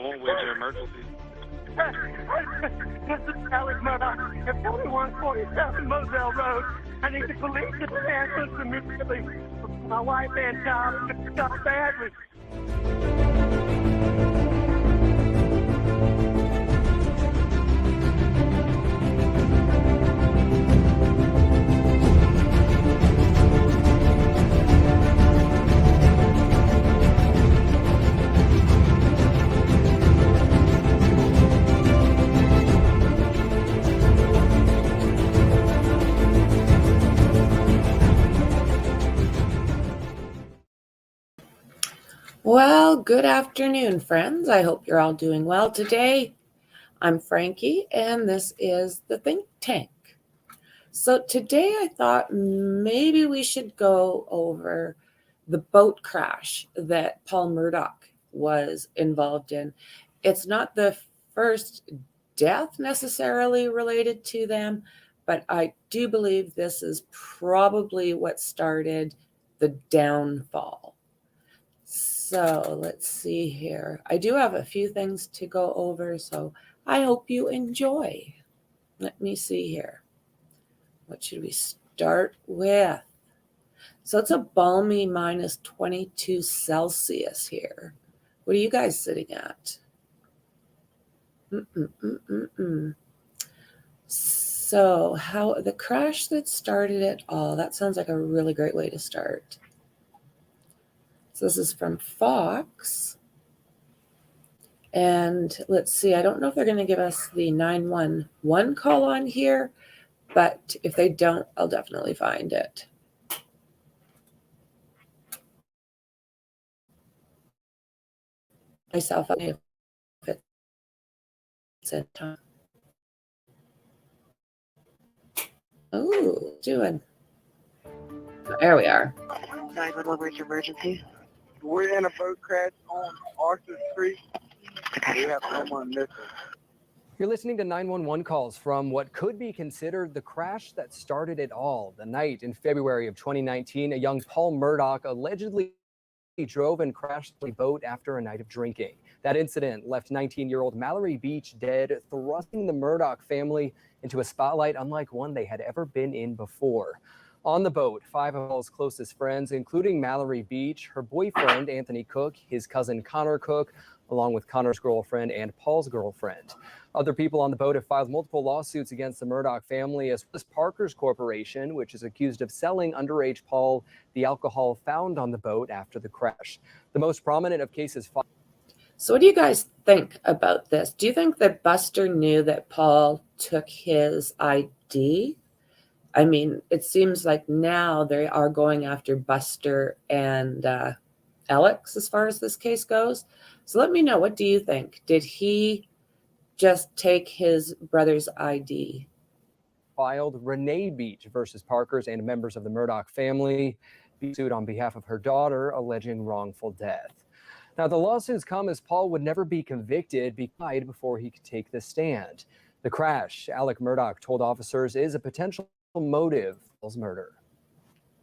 911, where's your emergency? This is Ickedmel at 4147 Moselle Road. I need the police to answer immediately. My wife and child got badly. Well, good afternoon, friends. I hope you're all doing well. Today, I'm Franky, and this is the Think Tank. So today I thought maybe we should go over the boat crash that Paul Murdaugh was involved in. It's not the first death necessarily related to them, but I do believe this is probably what started the downfall. So let's see here. I do have a few things to go over, so I hope you enjoy. Let me see here. What should we start with? So it's a balmy minus 22 Celsius here. What are you guys sitting at? So how the crash that started it all, that sounds like a really great way to start. So this is from Fox. And let's see, I don't know if they're going to give us the 911 call on here, but if they don't, I'll definitely find it. Myself, if it's in time. Oh, doing. There we are. 911, where's your emergency? We're in a boat crash on Arthur Street. We have someone missing. You're listening to 911 calls from what could be considered the crash that started it all. The night in February of 2019, a young Paul Murdaugh allegedly drove and crashed the boat after a night of drinking. That incident left 19-year-old Mallory Beach dead, thrusting the Murdaugh family into a spotlight unlike one they had ever been in before. On the boat, 5 of Paul's closest friends, including Mallory Beach, her boyfriend, Anthony Cook, his cousin Connor Cook, along with Connor's girlfriend and Paul's girlfriend. Other people on the boat have filed multiple lawsuits against the Murdaugh family, as well as Parker's Corporation, which is accused of selling underage Paul the alcohol found on the boat after the crash. The most prominent of cases filed. So what do you guys think about this? Do you think that Buster knew that Paul took his ID? I mean, it seems like now they are going after Buster and Alex as far as this case goes. So let me know, what do you think? Did he just take his brother's ID? Filed Renee Beach versus Parker's and members of the Murdaugh family be sued on behalf of her daughter, alleging wrongful death. Now, the lawsuits come as Paul would never be convicted before he could take the stand. The crash, Alec Murdaugh told officers, is a potential motive for Paul's murder.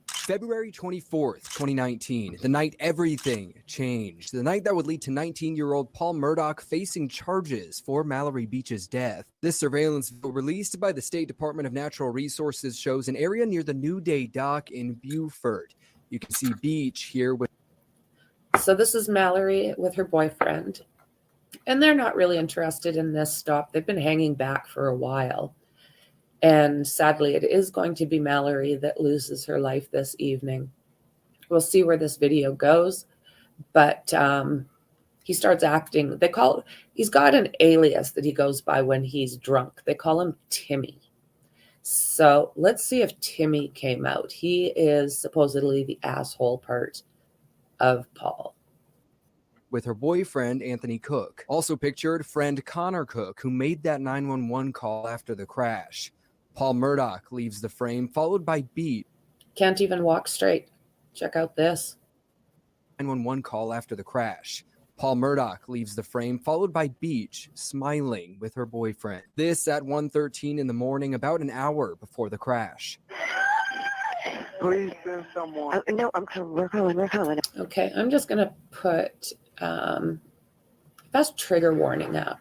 February 24th, 2019, the night everything changed. The night that would lead to 19-year-old Paul Murdaugh facing charges for Mallory Beach's death. This surveillance video released by the State Department of Natural Resources shows an area near the New Day dock in Beaufort. You can see Beach here with. So this is Mallory with her boyfriend, and they're not really interested in this stop. They've been hanging back for a while. And sadly, it is going to be Mallory that loses her life this evening. We'll see where this video goes. But he starts acting. He's got an alias that he goes by when he's drunk. They call him Timmy. So let's see if Timmy came out. He is supposedly the asshole part of Paul. With her boyfriend, Anthony Cook. Also pictured, friend Connor Cook, who made that 911 call after the crash. Paul Murdaugh leaves the frame, followed by Beach. Can't even walk straight. Check out this. 911 call after the crash. Paul Murdaugh leaves the frame, followed by Beach, smiling with her boyfriend. This at 1:13 in the morning, about an hour before the crash. Please send someone. No, we're calling. Okay, I'm just going to put Best trigger warning up.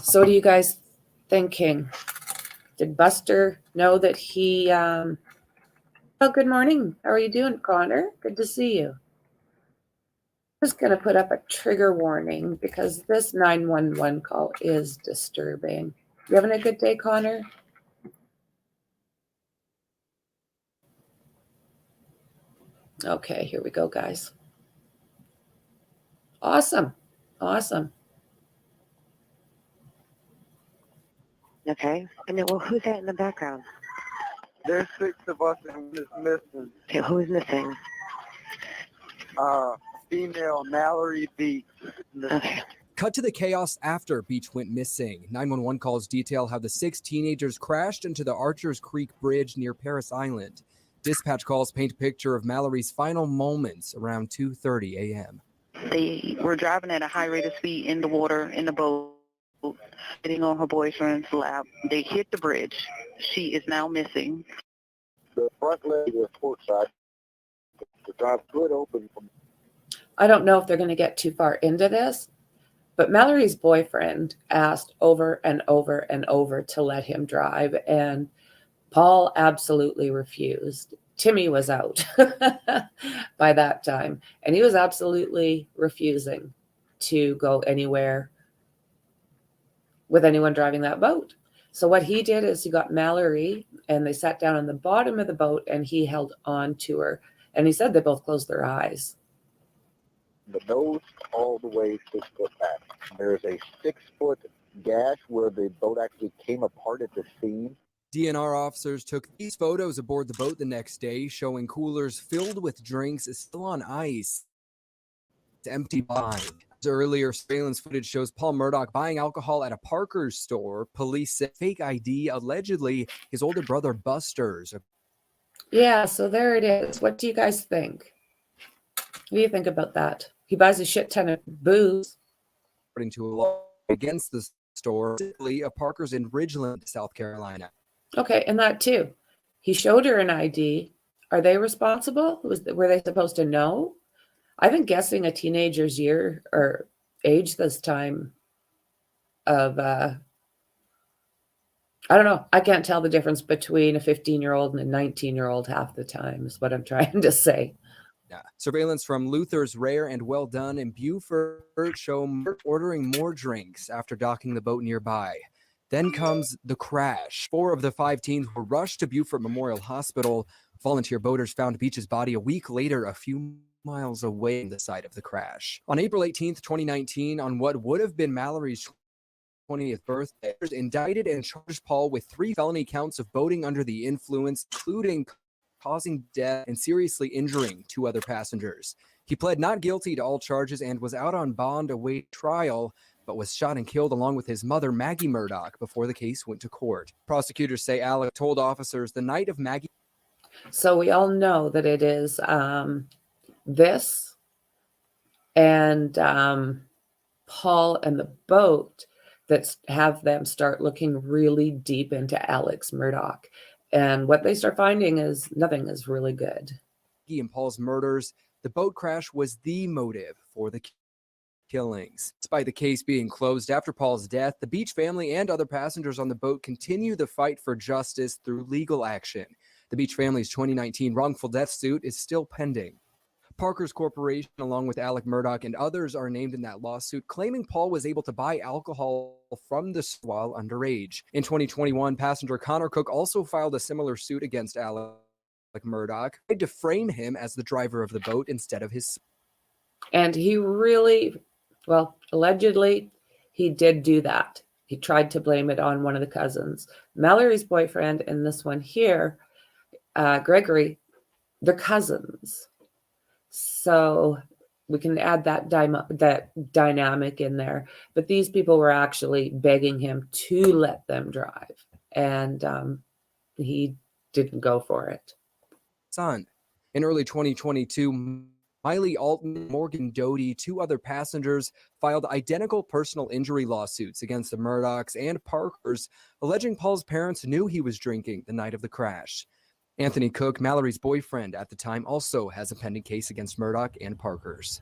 So what are you guys thinking? Did Buster know that he... Oh, good morning. How are you doing, Connor? Good to see you. I'm just going to put up a trigger warning because this 911 call is disturbing. You having a good day, Connor? Okay, here we go, guys. Awesome. Awesome. Okay. And then, well, who's that in the background? There's 6 of us and one is missing. Okay, who's missing? Female Mallory Beach. Okay. Cut to the chaos after Beach went missing. 911 calls detail how the 6 teenagers crashed into the Archers Creek Bridge near Paris Island. Dispatch calls paint a picture of Mallory's final moments around 2:30 a.m. They were driving at a high rate of speed in the water, in the boat, sitting on her boyfriend's lap. They hit the bridge. She is now missing. The front leg is port side. The drive good open from. I don't know if they're going to get too far into this, but Mallory's boyfriend asked over and over and over to let him drive, and Paul absolutely refused. Timmy was out by that time, and he was absolutely refusing to go anywhere with anyone driving that boat. So what he did is he got Mallory, and they sat down on the bottom of the boat, and he held on to her. And he said they both closed their eyes. The nose all the way 6 foot back. There's a 6 foot gash where the boat actually came apart at the seam. DNR officers took these photos aboard the boat the next day, showing coolers filled with drinks still on ice. It's empty behind. Earlier surveillance footage shows Paul Murdaugh buying alcohol at a Parker's store. Police said fake ID, allegedly his older brother Buster's. Yeah, so there it is. What do you guys think? What do you think about that? He buys a shit ton of booze. According to a law against the store, a Parker's in Ridgeland, South Carolina. Okay, and that too. He showed her an ID. Are they responsible? Were they supposed to know? I've been guessing a teenager's year or age this time of, I don't know. I can't tell the difference between a 15-year-old and a 19-year-old half the time is what I'm trying to say. Yeah. Surveillance from Luther's Rare and Well Done in Beaufort show Mert ordering more drinks after docking the boat nearby. Then comes the crash. 4 of the 5 teens were rushed to Beaufort Memorial Hospital. Volunteer boaters found Beach's body a week later, a few miles away from the site of the crash. On April 18th, 2019, on what would have been Mallory's 20th birthday, indicted and charged Paul with 3 felony counts of boating under the influence, including causing death and seriously injuring 2 other passengers. He pled not guilty to all charges and was out on bond awaiting trial, but was shot and killed along with his mother, Maggie Murdaugh, before the case went to court. Prosecutors say Alec told officers the night of Maggie. So we all know that it is this and Paul and the boat that have them start looking really deep into Alex Murdaugh. And what they start finding is nothing is really good. And Paul's murders, the boat crash was the motive for the killings. Despite the case being closed after Paul's death, the Beach family and other passengers on the boat continue the fight for justice through legal action. The Beach family's 2019 wrongful death suit is still pending. Parker's Corporation, along with Alec Murdaugh and others, are named in that lawsuit, claiming Paul was able to buy alcohol from the while underage. In 2021, passenger Connor Cook also filed a similar suit against Alec Murdaugh, tried to frame him as the driver of the boat instead of his. And he really, well, allegedly, he did do that. He tried to blame it on one of the cousins. Mallory's boyfriend and this one here, Gregory, they're cousins. So we can add that dynamic in there. But these people were actually begging him to let them drive. And he didn't go for it. Son. In early 2022, Miley Altman, Morgan Doty, 2 other passengers filed identical personal injury lawsuits against the Murdaughs and Parkers, alleging Paul's parents knew he was drinking the night of the crash. Anthony Cook, Mallory's boyfriend at the time, also has a pending case against Murdaugh and Parker's.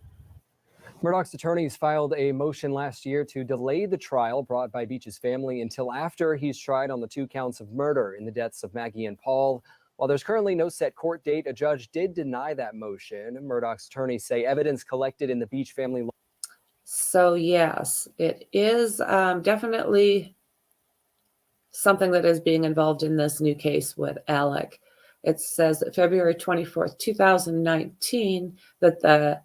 Murdaugh's attorneys filed a motion last year to delay the trial brought by Beach's family until after he's tried on the 2 counts of murder in the deaths of Maggie and Paul. While there's currently no set court date, a judge did deny that motion. Murdaugh's attorneys say evidence collected in the Beach family. So yes, it is definitely something that is being involved in this new case with Alec. It says that February 24th, 2019, that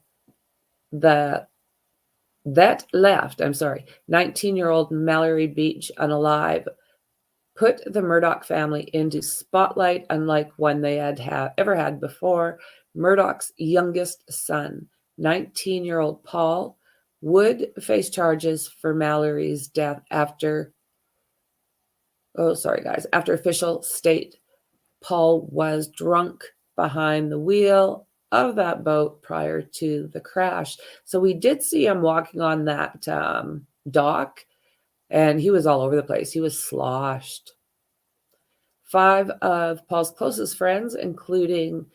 19-year-old Mallory Beach, unalive, put the Murdaugh family into spotlight unlike one they had ever had before. Murdaugh's youngest son, 19-year-old Paul, would face charges for Mallory's death after official state Paul was drunk behind the wheel of that boat prior to the crash. So we did see him walking on that dock, and he was all over the place. He was sloshed. 5 of Paul's closest friends, including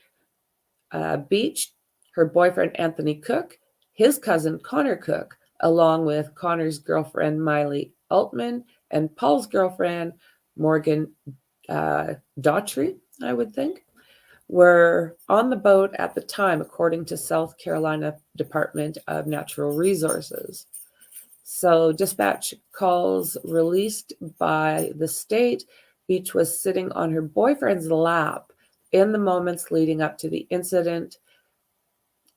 Beach, her boyfriend Anthony Cook, his cousin Connor Cook, along with Connor's girlfriend Miley Altman, and Paul's girlfriend Morgan Daughtry, I would think, were on the boat at the time, according to South Carolina Department of Natural Resources. So dispatch calls released by the state, Beach was sitting on her boyfriend's lap in the moments leading up to the incident.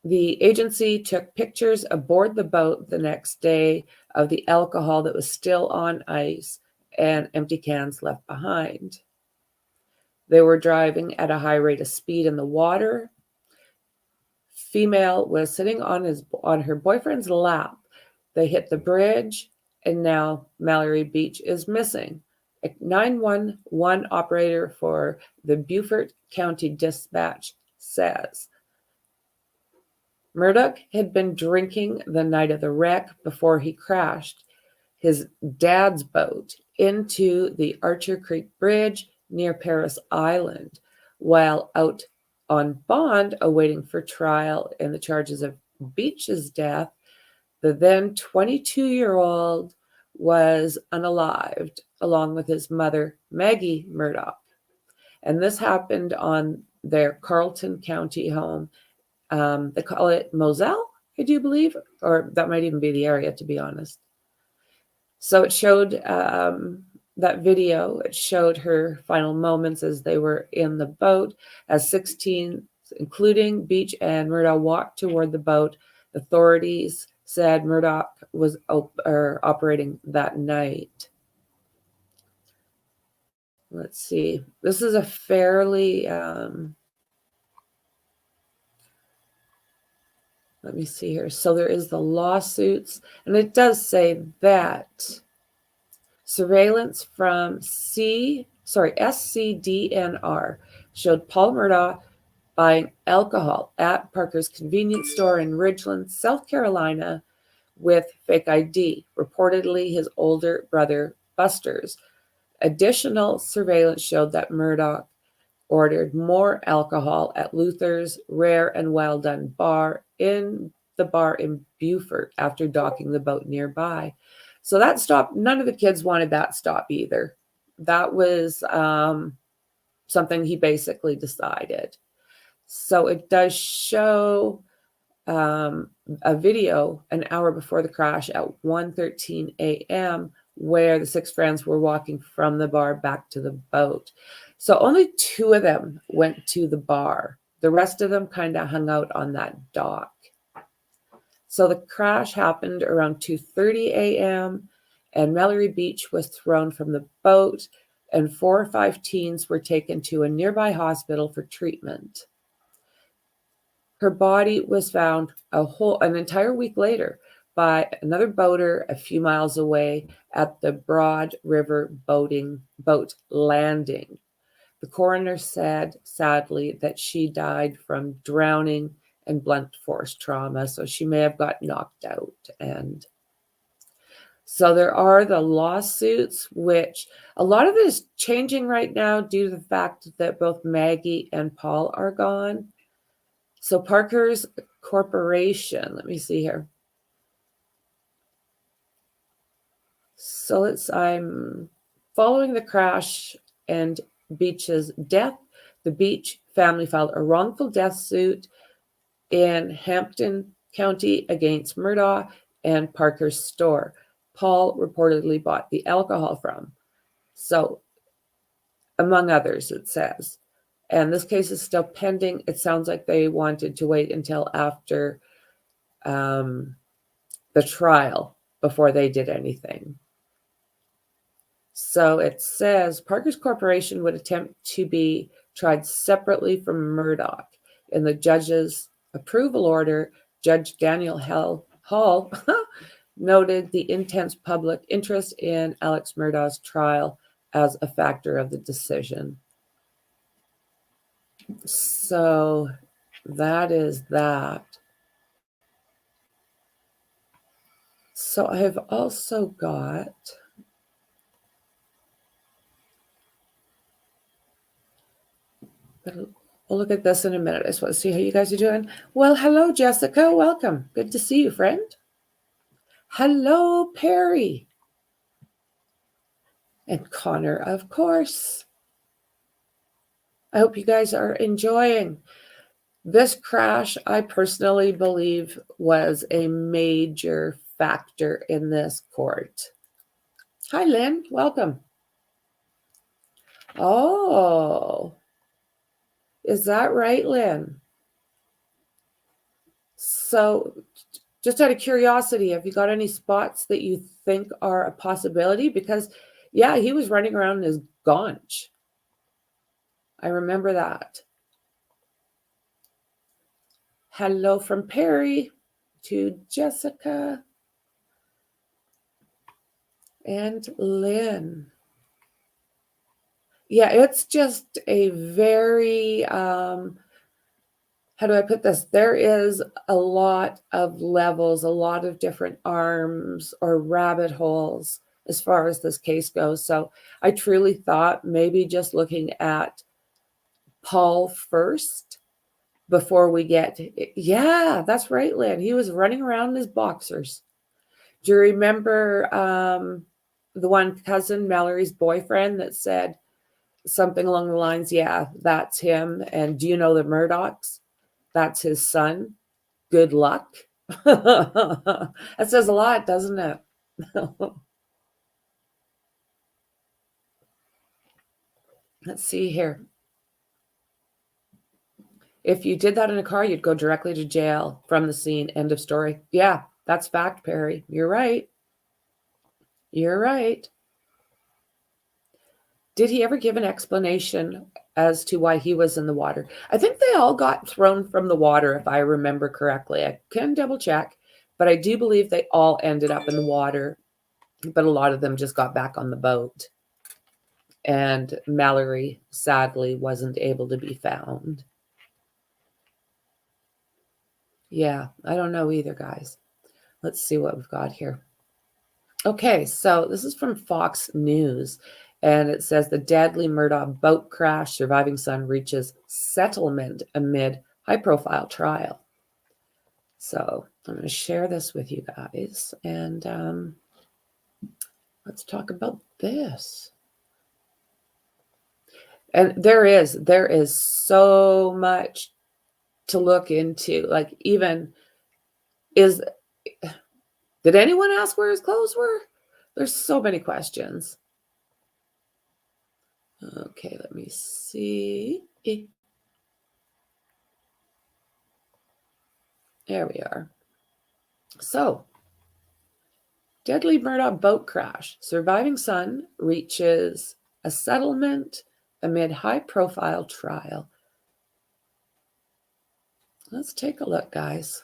The agency took pictures aboard the boat the next day of the alcohol that was still on ice and empty cans left behind. They were driving at a high rate of speed in the water. Female was sitting on her boyfriend's lap. They hit the bridge, and now Mallory Beach is missing. A 911 operator for the Beaufort County Dispatch says Murdaugh had been drinking the night of the wreck before he crashed his dad's boat into the Archer Creek Bridge near Paris Island. While out on bond awaiting for trial in the charges of Beach's death, the then 22-year-old was unalived along with his mother, Maggie Murdaugh. And this happened on their Carleton County home. They call it Moselle, I do believe, or that might even be the area, to be honest. So it showed that video. It showed her final moments as they were in the boat, as 16, including Beach and Murdaugh, walked toward the boat. Authorities said Murdaugh was operating that night. Let's see. This is a fairly, let me see here. So there is the lawsuits, and it does say that surveillance from SCDNR showed Paul Murdaugh buying alcohol at Parker's convenience store in Ridgeland, South Carolina, with fake ID, reportedly his older brother Buster's. Additional surveillance showed that Murdaugh ordered more alcohol at Luther's Rare and Well Done bar in Beaufort after docking the boat nearby. So that stop, none of the kids wanted that stop either. That was something he basically decided. So it does show a video an hour before the crash at 1:13 a.m. where the 6 friends were walking from the bar back to the boat. So only 2 of them went to the bar. The rest of them kind of hung out on that dock. So the crash happened around 2:30 a.m. and Mallory Beach was thrown from the boat, and 4 or 5 teens were taken to a nearby hospital for treatment. Her body was found an entire week later by another boater a few miles away at the Broad River boat landing. The coroner said, sadly, that she died from drowning and blunt force trauma, so she may have got knocked out. And So there are the lawsuits, which a lot of it is changing right now due to the fact that both Maggie and Paul are gone. So Parker's Corporation, let me see here. So I'm following the crash and Beach's death. The Beach family filed a wrongful death suit in Hampton County against Murdaugh and Parker's store Paul reportedly bought the alcohol from. So, among others, it says. And this case is still pending. It sounds like they wanted to wait until after the trial before they did anything. So it says Parker's Corporation would attempt to be tried separately from Murdaugh. In the judge's approval order, Judge Daniel Hall noted the intense public interest in Alex Murdaugh's trial as a factor of the decision. So that is that. So I've also got we'll look at this in a minute. I just want to see how you guys are doing. Well, hello, Jessica. Welcome. Good to see you, friend. Hello, Perry. And Connor, of course. I hope you guys are enjoying. This crash, I personally believe, was a major factor in this court. Hi, Lynn. Welcome. Oh, is that right, Lynn? So just out of curiosity, have you got any spots that you think are a possibility? Because, yeah, he was running around in his gaunch. I remember that. Hello from Perry to Jessica and Lynn. Yeah, it's just a very, how do I put this? There is a lot of levels, a lot of different arms or rabbit holes as far as this case goes. So I truly thought maybe just looking at Paul first before we get, yeah, that's right, Lynn. He was running around in his boxers. Do you remember the one cousin, Mallory's boyfriend, that said something along the lines, yeah, that's him. And do you know the Murdaughs? That's his son. Good luck. That says a lot, doesn't it? Let's see here. If you did that in a car, you'd go directly to jail from the scene. End of story. Yeah, that's fact, Perry. You're right. You're right. Did he ever give an explanation as to why he was in the water? I think they all got thrown from the water, if I remember correctly. I can double check, but I do believe they all ended up in the water, but a lot of them just got back on the boat. And Mallory, sadly, wasn't able to be found. Yeah, I don't know either, guys. Let's see what we've got here. Okay, so this is from Fox News, and it says the deadly Murdaugh boat crash, surviving son reaches settlement amid high-profile trial. So I'm going to share this with you guys, and let's talk about this. And there is so much to look into. Like, even did anyone ask where his clothes were? There's so many questions. Okay, let me see. There we are. So, deadly Murdaugh boat crash. Surviving son reaches a settlement amid high-profile trial. Let's take a look, guys.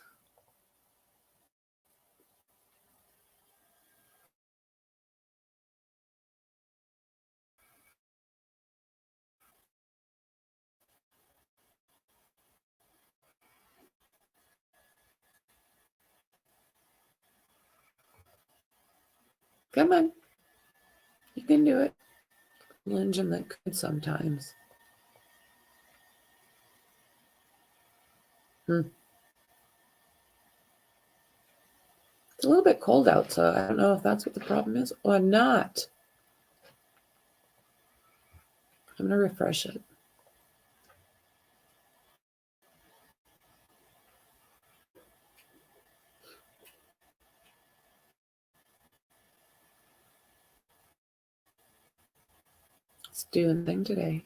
Come on. You can do it. Little engine that could sometimes. It's a little bit cold out, so I don't know if that's what the problem is or not. I'm going to refresh it. It's doing thing today.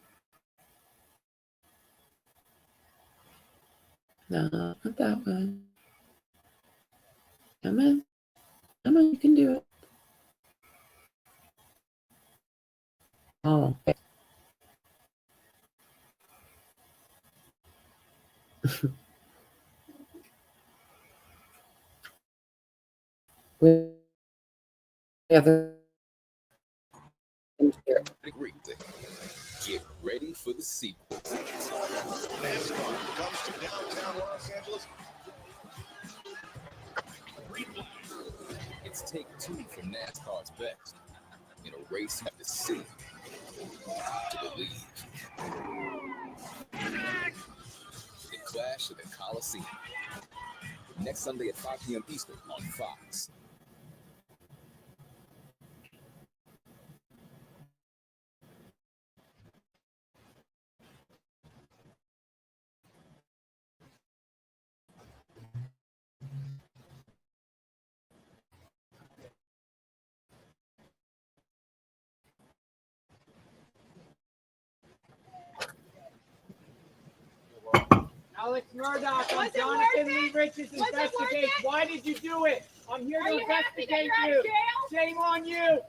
No, not that one. Come on. Come on, you can do it. Oh, okay. We have the here. Get ready for the sequel. NASCAR comes to downtown Los Angeles. It's take two from NASCAR's best in a race you have to see to believe. The Clash of the Coliseum. Next Sunday at 5 p.m. Eastern on Fox. Alex Murdaugh, I'm Jonathan Lee Richards investigates. Why did you do it? I'm here to investigate you. Shame on you.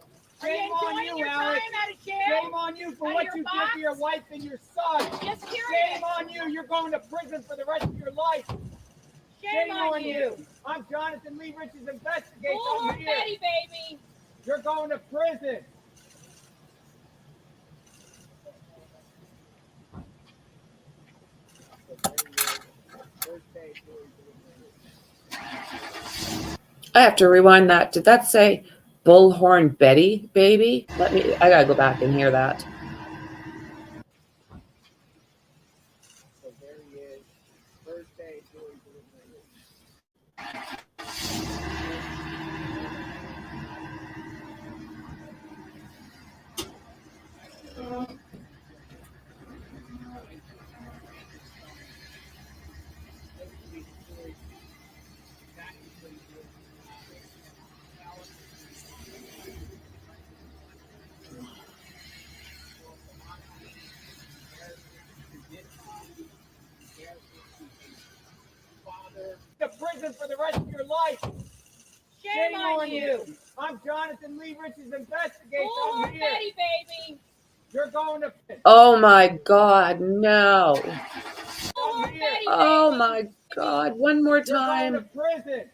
Shame on you, Alex. Shame on you for what you did to your wife and your son. Shame on you. You're going to prison for the rest of your life. Shame on you. I'm Jonathan Lee Richards investigates. I'm here. Baby. You're going to prison. I have to rewind that. Did that say Bullhorn Betty, baby? I gotta go back and hear that. So there he is. First day doing to prison for the rest of your life. Shame on you. I'm Jonathan Lee Richards investigates. I'm here. Baby. You're going to. Oh my God, no. I'm here. Oh my God, one more You're going to time. prison.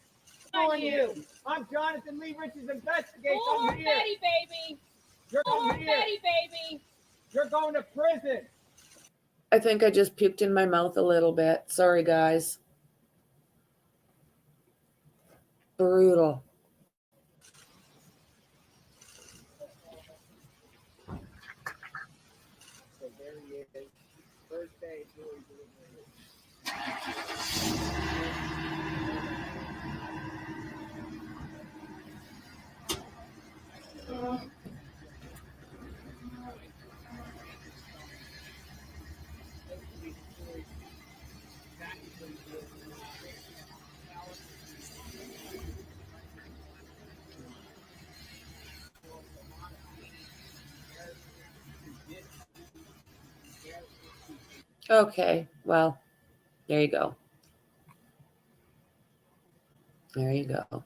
Shame on you. I'm Jonathan Lee Richards investigates. I'm here. Baby. You're going here. Baby. You're going to prison. I think I just puked in my mouth a little bit. Sorry, guys. Brutal. So there he is. First day doing delivery. Okay, well, there you go. There you go.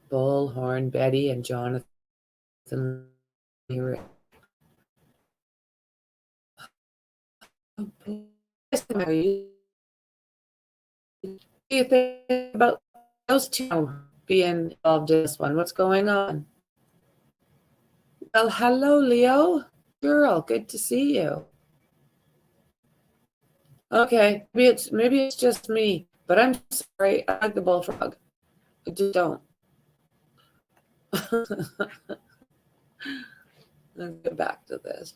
Bullhorn Betty and Jonathan. Do you think about those two being involved in this one? What's going on? Well, hello, Leo. Girl, good to see you. Okay, maybe it's just me, but I'm sorry. I like the bullfrog. I just don't. Let's get back to this.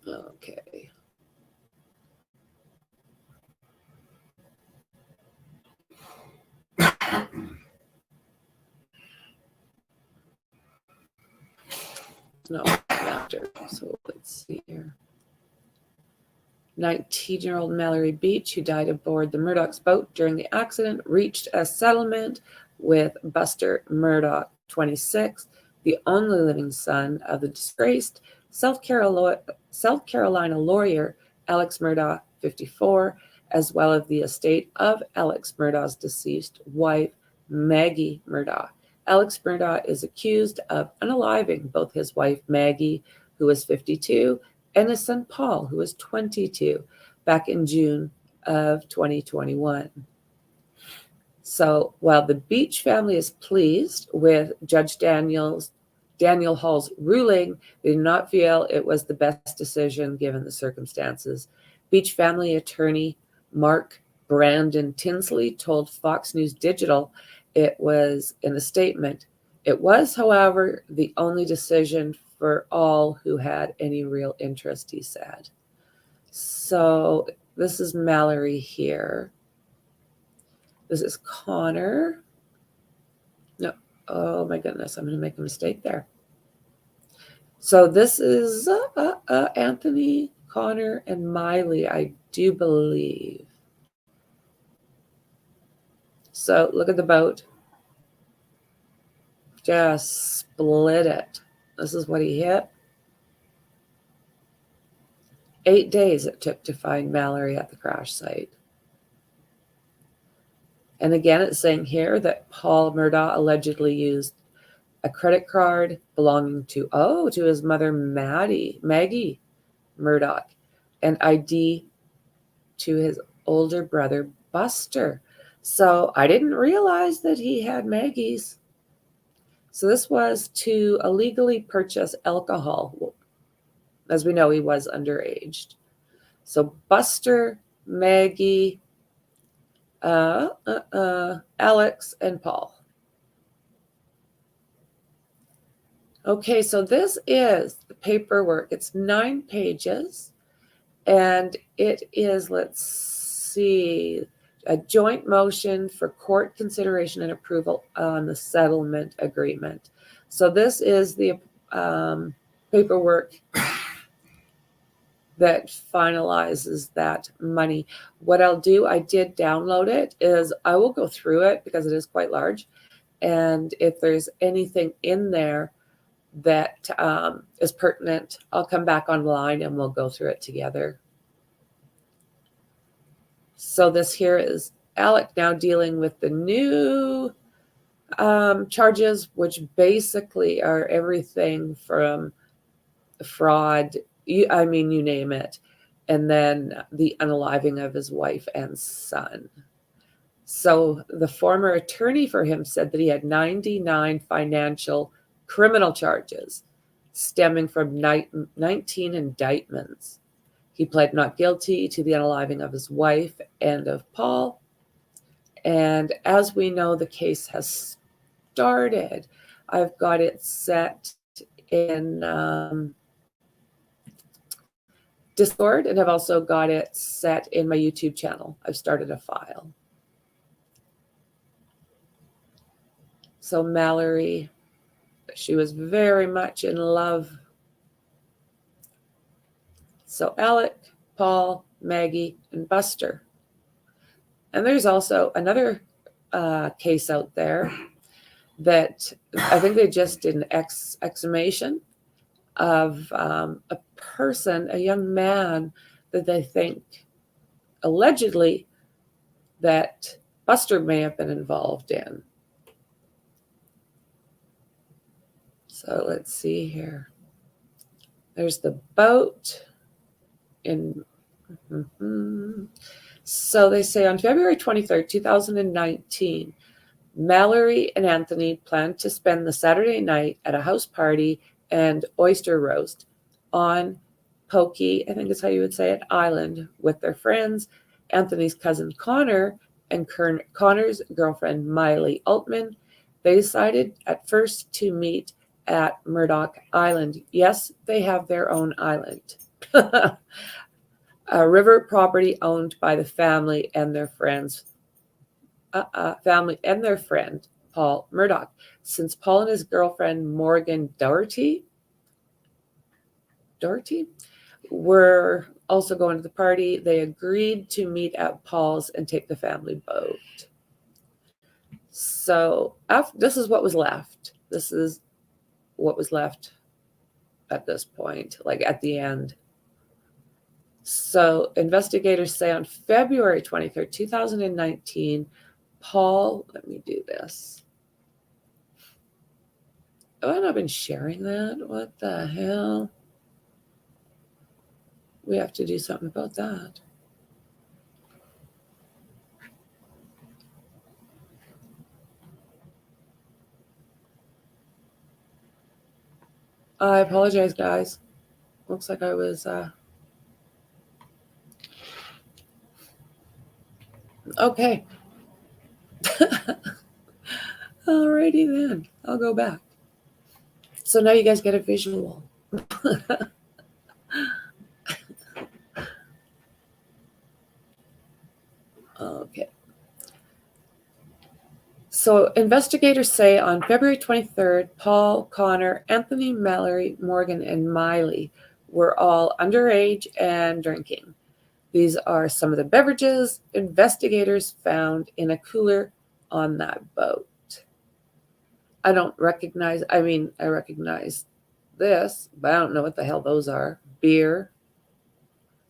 Okay. No, after. So let's see here. 19-year-old Mallory Beach, who died aboard the Murdaugh's boat during the accident, reached a settlement with Buster Murdaugh, 26, the only living son of the disgraced South Carolina lawyer Alex Murdaugh, 54, as well as the estate of Alex Murdaugh's deceased wife, Maggie Murdaugh. Alex Murdaugh is accused of unaliving both his wife, Maggie, who was 52, and his son Paul, who was 22, back in June of 2021. So while the Beach family is pleased with Judge Daniel Hall's ruling, they do not feel it was the best decision given the circumstances. Beach family attorney Mark Brandon Tinsley told Fox News Digital it was in a statement. It was, however, the only decision for all who had any real interest, he said. So this is Mallory here. This is Connor. No, oh my goodness, I'm going to make a mistake there. So this is Anthony, Connor, and Miley, I do believe. So look at the boat. Just split it. This is what he hit. 8 days it took to find Mallory at the crash site. And again, it's saying here that Paul Murdaugh allegedly used a credit card belonging to his mother, Maggie Murdaugh, and ID to his older brother, Buster. So I didn't realize that he had Maggie's. So this was to illegally purchase alcohol. As we know, he was underage. So Buster, Maggie, Alex, and Paul. Okay, so this is the paperwork. It's 9 pages, and it is, let's see, a joint motion for court consideration and approval on the settlement agreement. So this is the paperwork that finalizes that money. What I'll do, I did download it, is I will go through it because it is quite large. And if there's anything in there that is pertinent, I'll come back online and we'll go through it together. So this here is Alec now dealing with the new charges, which basically are everything from fraud, you name it, and then the unaliving of his wife and son. So the former attorney for him said that he had 99 financial criminal charges stemming from 19 indictments. He pled not guilty to the unaliving of his wife and of Paul. And as we know, the case has started. I've got it set in Discord, and I've also got it set in my YouTube channel. I've started a file. So Mallory, she was very much in love. So Alec, Paul, Maggie, and Buster. And there's also another case out there that I think they just did an exhumation of a person, a young man that they think allegedly that Buster may have been involved in. So let's see here. There's the boat in. So they say on February 23rd, 2019, Mallory and Anthony planned to spend the Saturday night at a house party and oyster roast on Pokey, I think is how you would say it, Island with their friends, Anthony's cousin Connor and Connor's girlfriend Miley Altman. They decided at first to meet at Murdaugh Island. Yes, they have their own island. A river property owned by the family and their friends. Family and their friend, Paul Murdaugh. Since Paul and his girlfriend Morgan Doherty were also going to the party, they agreed to meet at Paul's and take the family boat. So this is what was left. This is what was left at this point, like at the end. So investigators say on February 23rd, 2019, Paul, let me do this. Oh, I've not been sharing that. What the hell? We have to do something about that. I apologize, guys. Looks like I was... Okay. Alrighty then. I'll go back. So now you guys get a visual. Okay. So investigators say on February 23rd, Paul, Connor, Anthony, Mallory, Morgan, and Miley were all underage and drinking. These are some of the beverages investigators found in a cooler on that boat. I recognize this, but I don't know what the hell those are. Beer.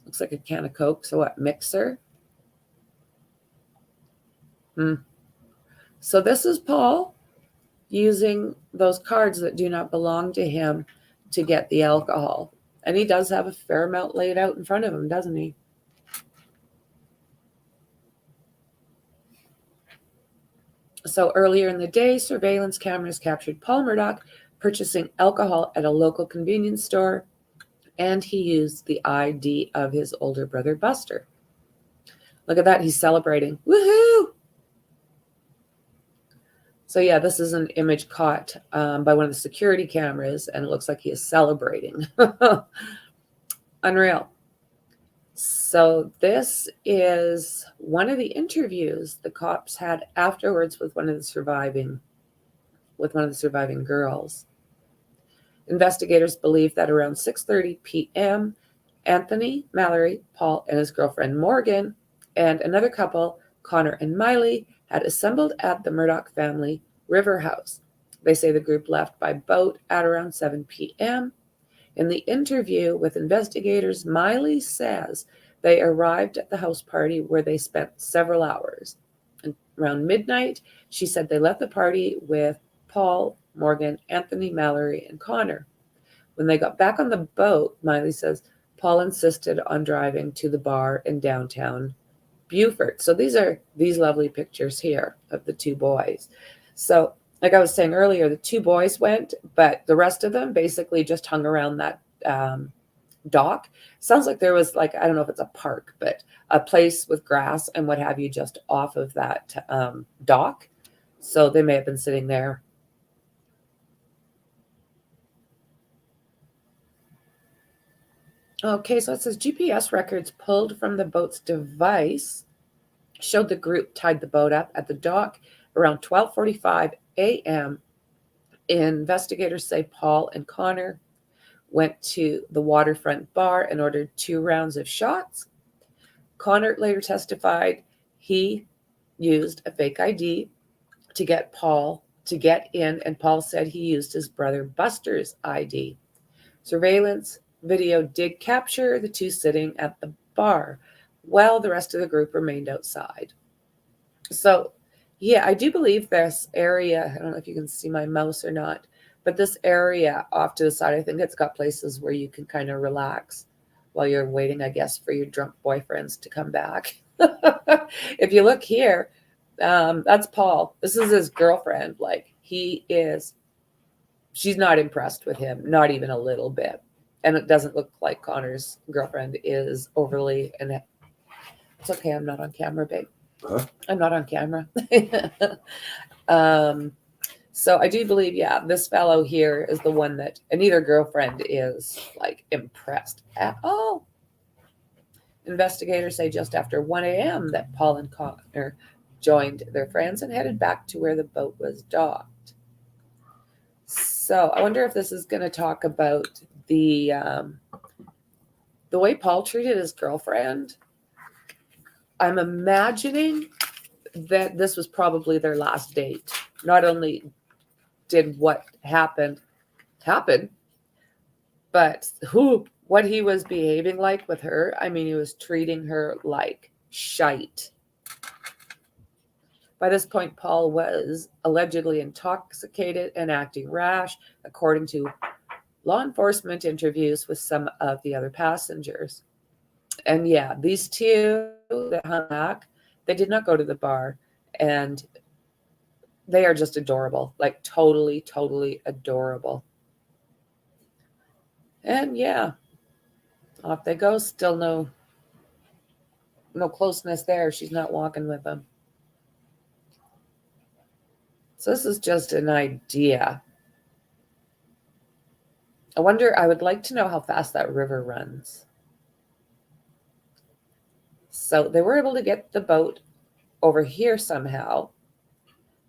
Looks like a can of Coke. So what? Mixer? So this is Paul using those cards that do not belong to him to get the alcohol. And he does have a fair amount laid out in front of him, doesn't he? So earlier in the day, surveillance cameras captured Paul Murdaugh purchasing alcohol at a local convenience store, and he used the ID of his older brother, Buster. Look at that. He's celebrating. Woohoo! So yeah, this is an image caught by one of the security cameras, and it looks like he is celebrating. Unreal. So this is one of the interviews the cops had afterwards with one of the surviving girls. Investigators believe that around 6:30 p.m., Anthony, Mallory, Paul, and his girlfriend Morgan, and another couple, Connor and Miley, had assembled at the Murdaugh family river house. They say the group left by boat at around 7 p.m. In the interview with investigators, Miley says they arrived at the house party where they spent several hours. And around midnight, she said they left the party with Paul, Morgan, Anthony, Mallory, and Connor. When they got back on the boat, Miley says Paul insisted on driving to the bar in downtown Beaufort. So these are these lovely pictures here of the two boys. So like I was saying earlier, the two boys went, but the rest of them basically just hung around that dock. Sounds like there was I don't know if it's a park, but a place with grass and what have you just off of that dock. So they may have been sitting there. Okay, so it says GPS records pulled from the boat's device showed the group tied the boat up at the dock around 12:45 a.m. Investigators say Paul and Connor went to the waterfront bar and ordered 2 rounds of shots. Connor later testified he used a fake ID to get Paul to get in, and Paul said he used his brother Buster's ID. Surveillance video did capture the two sitting at the bar while the rest of the group remained outside. So, yeah, I do believe this area, I don't know if you can see my mouse or not, but this area off to the side, I think it's got places where you can kind of relax while you're waiting, I guess, for your drunk boyfriends to come back. If you look here, that's Paul. This is his girlfriend. She's not impressed with him, not even a little bit. And it doesn't look like Connor's girlfriend is overly, and it's okay, I'm not on camera, babe. Huh? I'm not on camera. So I do believe, yeah, this fellow here is the one that, and neither girlfriend is like impressed at all. Investigators say just after 1 a.m. that Paul and Connor joined their friends and headed back to where the boat was docked. So I wonder if this is going to talk about the way Paul treated his girlfriend. I'm imagining that this was probably their last date. Not only did what happened happen, but what he was behaving like with her. I mean, he was treating her like shite. By this point, Paul was allegedly intoxicated and acting rash, according to law enforcement interviews with some of the other passengers. And yeah, these two that hung back, they did not go to the bar, and they are just adorable, like totally, totally adorable. And yeah, off they go. Still no closeness there. She's not walking with him. So this is just an idea. I would like to know how fast that river runs. So they were able to get the boat over here somehow,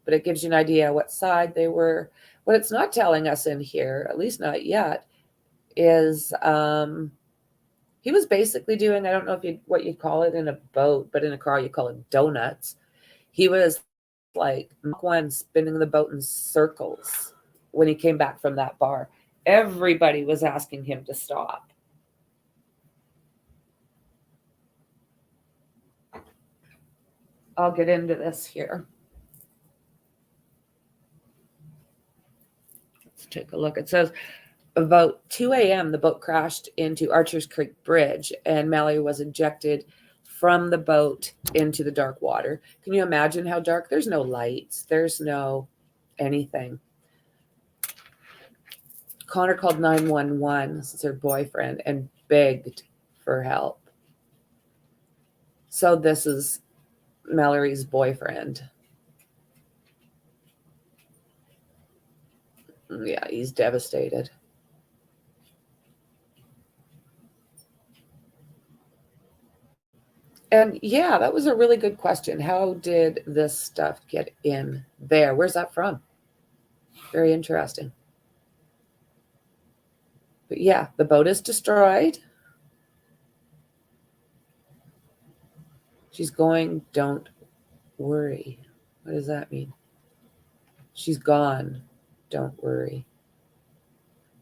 but it gives you an idea what side they were. What it's not telling us in here, at least not yet, is he was basically doing, I don't know what you'd call it in a boat, but in a car you call it donuts. He was like Mach 1 spinning the boat in circles when he came back from that bar. Everybody was asking him to stop. I'll get into this here. Let's take a look. It says about 2 a.m. the boat crashed into Archer's Creek Bridge and Mallory was ejected from the boat into the dark water. Can you imagine how dark? There's no lights. There's no anything. Connor called 911, this is her boyfriend, and begged for help. So this is Mallory's boyfriend. Yeah, he's devastated. And yeah, that was a really good question. How did this stuff get in there? Where's that from? Very interesting. But yeah, the boat is destroyed. She's going, don't worry. What does that mean? She's gone, don't worry.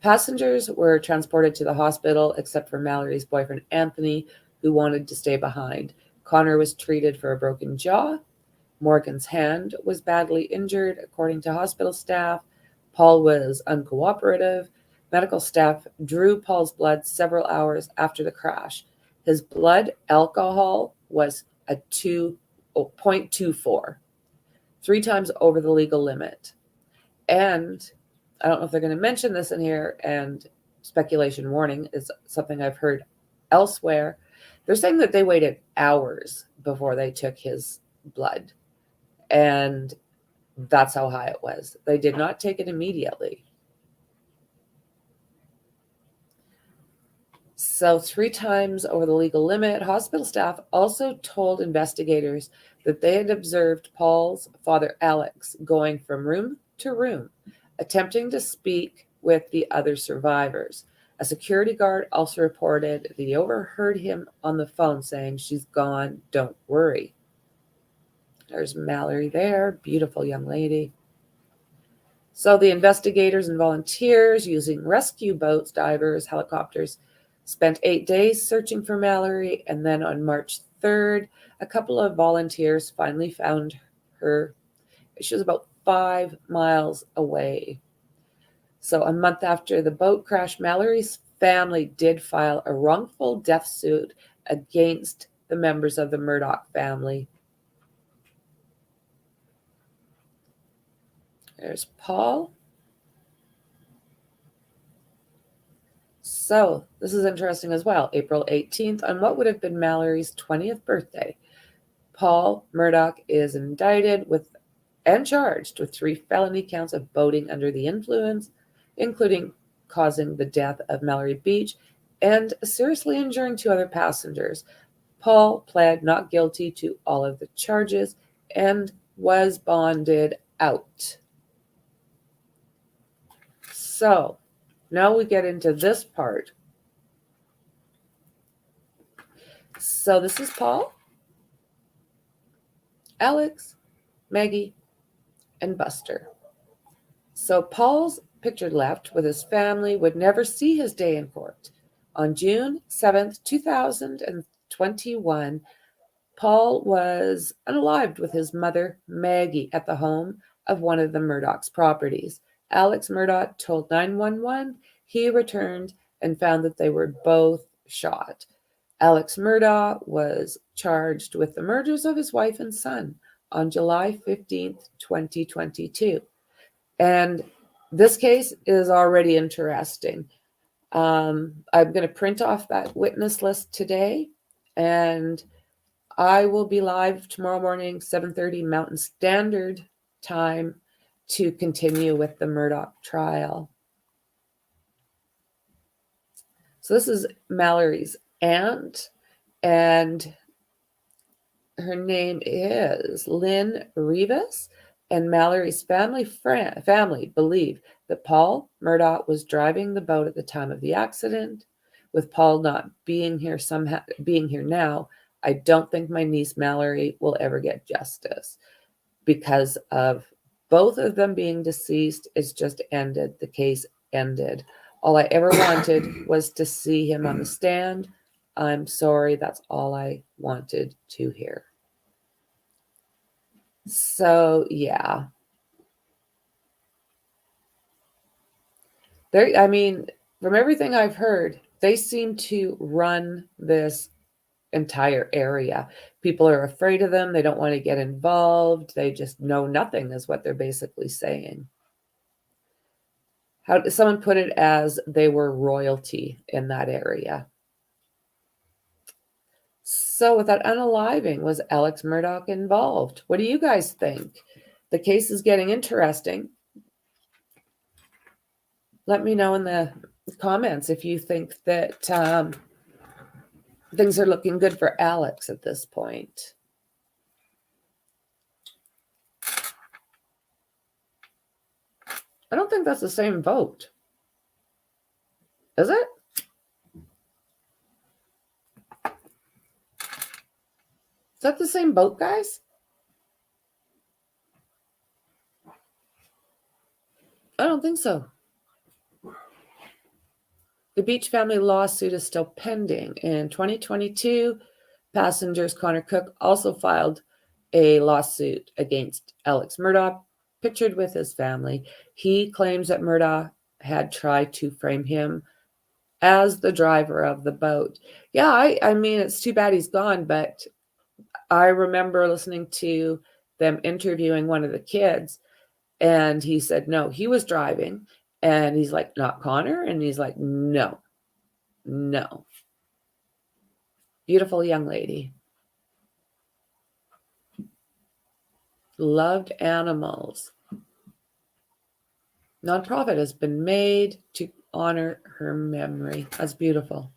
Passengers were transported to the hospital except for Mallory's boyfriend, Anthony, who wanted to stay behind. Connor was treated for a broken jaw. Morgan's hand was badly injured, according to hospital staff. Paul was uncooperative. Medical staff drew Paul's blood several hours after the crash. His blood alcohol was a 0.24, 3 times over the legal limit. And I don't know if they're going to mention this in here, and speculation warning is something I've heard elsewhere. They're saying that they waited hours before they took his blood, and that's how high it was. They did not take it immediately. So 3 times over the legal limit. Hospital staff also told investigators that they had observed Paul's father, Alex, going from room to room, attempting to speak with the other survivors. A security guard also reported that he overheard him on the phone saying, "She's gone, don't worry." There's Mallory there, beautiful young lady. So the investigators and volunteers using rescue boats, divers, helicopters, spent 8 days searching for Mallory, and then on March 3rd, a couple of volunteers finally found her. She was about 5 miles away. So a month after the boat crash, Mallory's family did file a wrongful death suit against the members of the Murdaugh family. There's Paul. So this is interesting as well. April 18th, on what would have been Mallory's 20th birthday, Paul Murdaugh is indicted with and charged with 3 felony counts of boating under the influence, including causing the death of Mallory Beach and seriously injuring 2 other passengers. Paul pled not guilty to all of the charges and was bonded out. So now we get into this part. So this is Paul, Alex, Maggie, and Buster. So Paul's pictured left with his family would never see his day in court. On June 7th, 2021, Paul was unalived with his mother, Maggie, at the home of one of the Murdaugh's properties. Alex Murdaugh told 911 he returned and found that they were both shot. Alex Murdaugh was charged with the murders of his wife and son on July 15th, 2022. And this case is already interesting. I'm going to print off that witness list today, and I will be live tomorrow morning, 7:30 Mountain Standard Time, to continue with the Murdaugh trial. So this is Mallory's aunt, and her name is Lynn Rivas, and Mallory's family believe that Paul Murdaugh was driving the boat at the time of the accident. With Paul not being here now, I don't think my niece Mallory will ever get justice because of both of them being deceased. It's just ended. The case ended. All I ever wanted was to see him on the stand. I'm sorry, that's all I wanted to hear. So, yeah. From everything I've heard, they seem to run this entire area. People are afraid of them. They don't want to get involved. They just know nothing is what they're basically saying. How someone put it as they were royalty in that area. So with that unaliving, was Alex Murdaugh involved? What do you guys think? The case is getting interesting. Let me know in the comments if you think that things are looking good for Alex at this point. I don't think that's the same vote. Is it? Is that the same boat, guys? I don't think so. The Beach family lawsuit is still pending. In 2022, passengers Connor Cook also filed a lawsuit against Alex Murdaugh, pictured with his family. He claims that Murdaugh had tried to frame him as the driver of the boat. Yeah, I mean, it's too bad he's gone, but I remember listening to them interviewing one of the kids, and he said, no, he was driving. And he's like, not Connor? And he's like, no. Beautiful young lady. Loved animals. Nonprofit has been made to honor her memory. That's beautiful.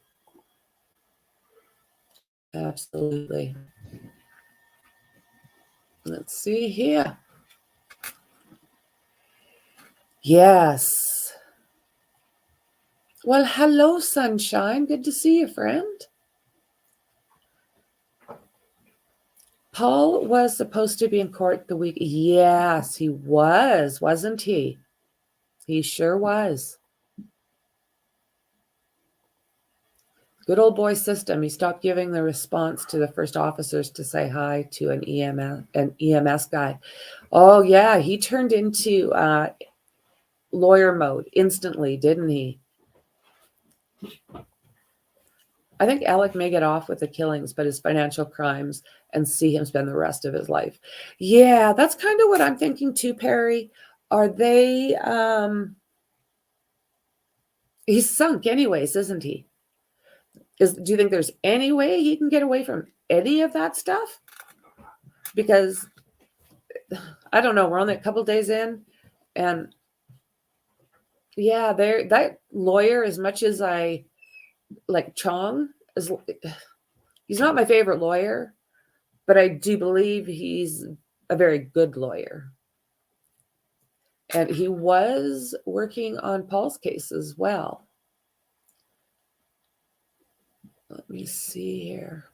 Absolutely. Let's see here. Yes. Well, hello, sunshine. Good to see you, friend. Paul was supposed to be in court the week. Yes, he was, wasn't he? He sure was. Good old boy system. He stopped giving the response to the first officers to say hi to an EMS guy. Oh, yeah, he turned into lawyer mode instantly, didn't he? I think Alec may get off with the killings, but his financial crimes, and see him spend the rest of his life. Yeah, that's kind of what I'm thinking too, Perry. Are they He's sunk anyways, isn't he? Do you think there's any way he can get away from any of that stuff? Because I don't know, we're only a couple days in, and yeah, that lawyer, as much as I like Chong, he's not my favorite lawyer, but I do believe he's a very good lawyer. And he was working on Paul's case as well. Let me see here.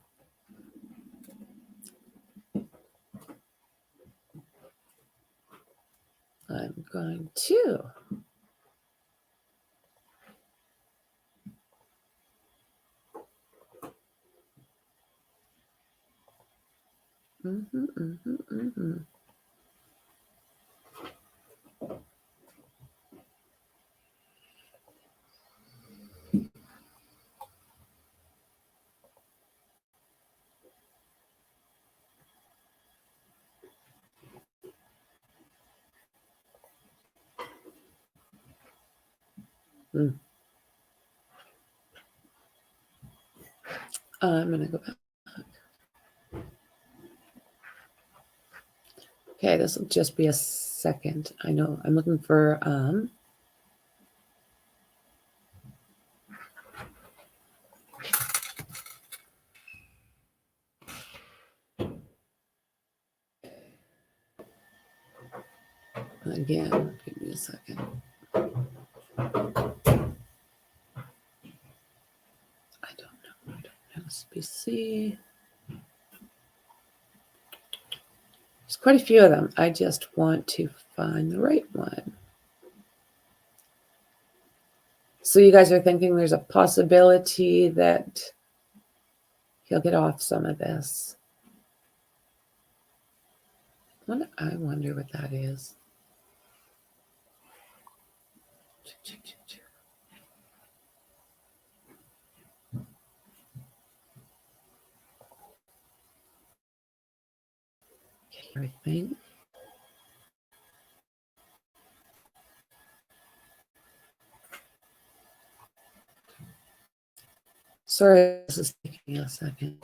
I'm going to. I'm going to go back. Okay, this will just be a second. I know I'm looking for again, give me a second. I don't know. SBC. There's quite a few of them. I just want to find the right one. So you guys are thinking there's a possibility that he'll get off some of this. I wonder what that is. I think. Sorry, this is taking a second.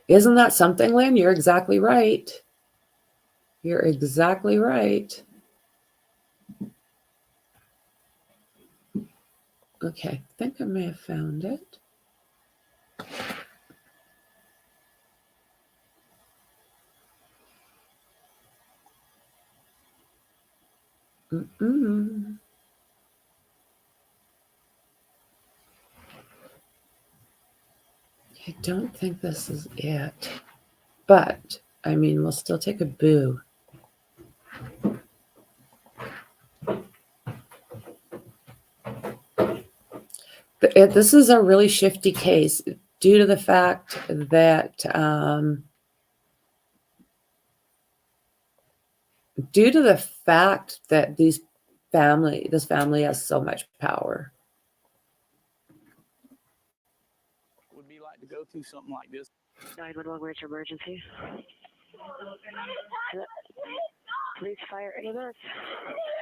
Isn't that something, Lynn? You're exactly right. You're exactly right. Okay, I think I may have found it. I don't think this is it. But, I mean, we'll still take a boo. This is a really shifty case due to the fact that this family has so much power. Would be like to go through something like this. 911, where's your emergency? Hello? Police, fire, ambulance.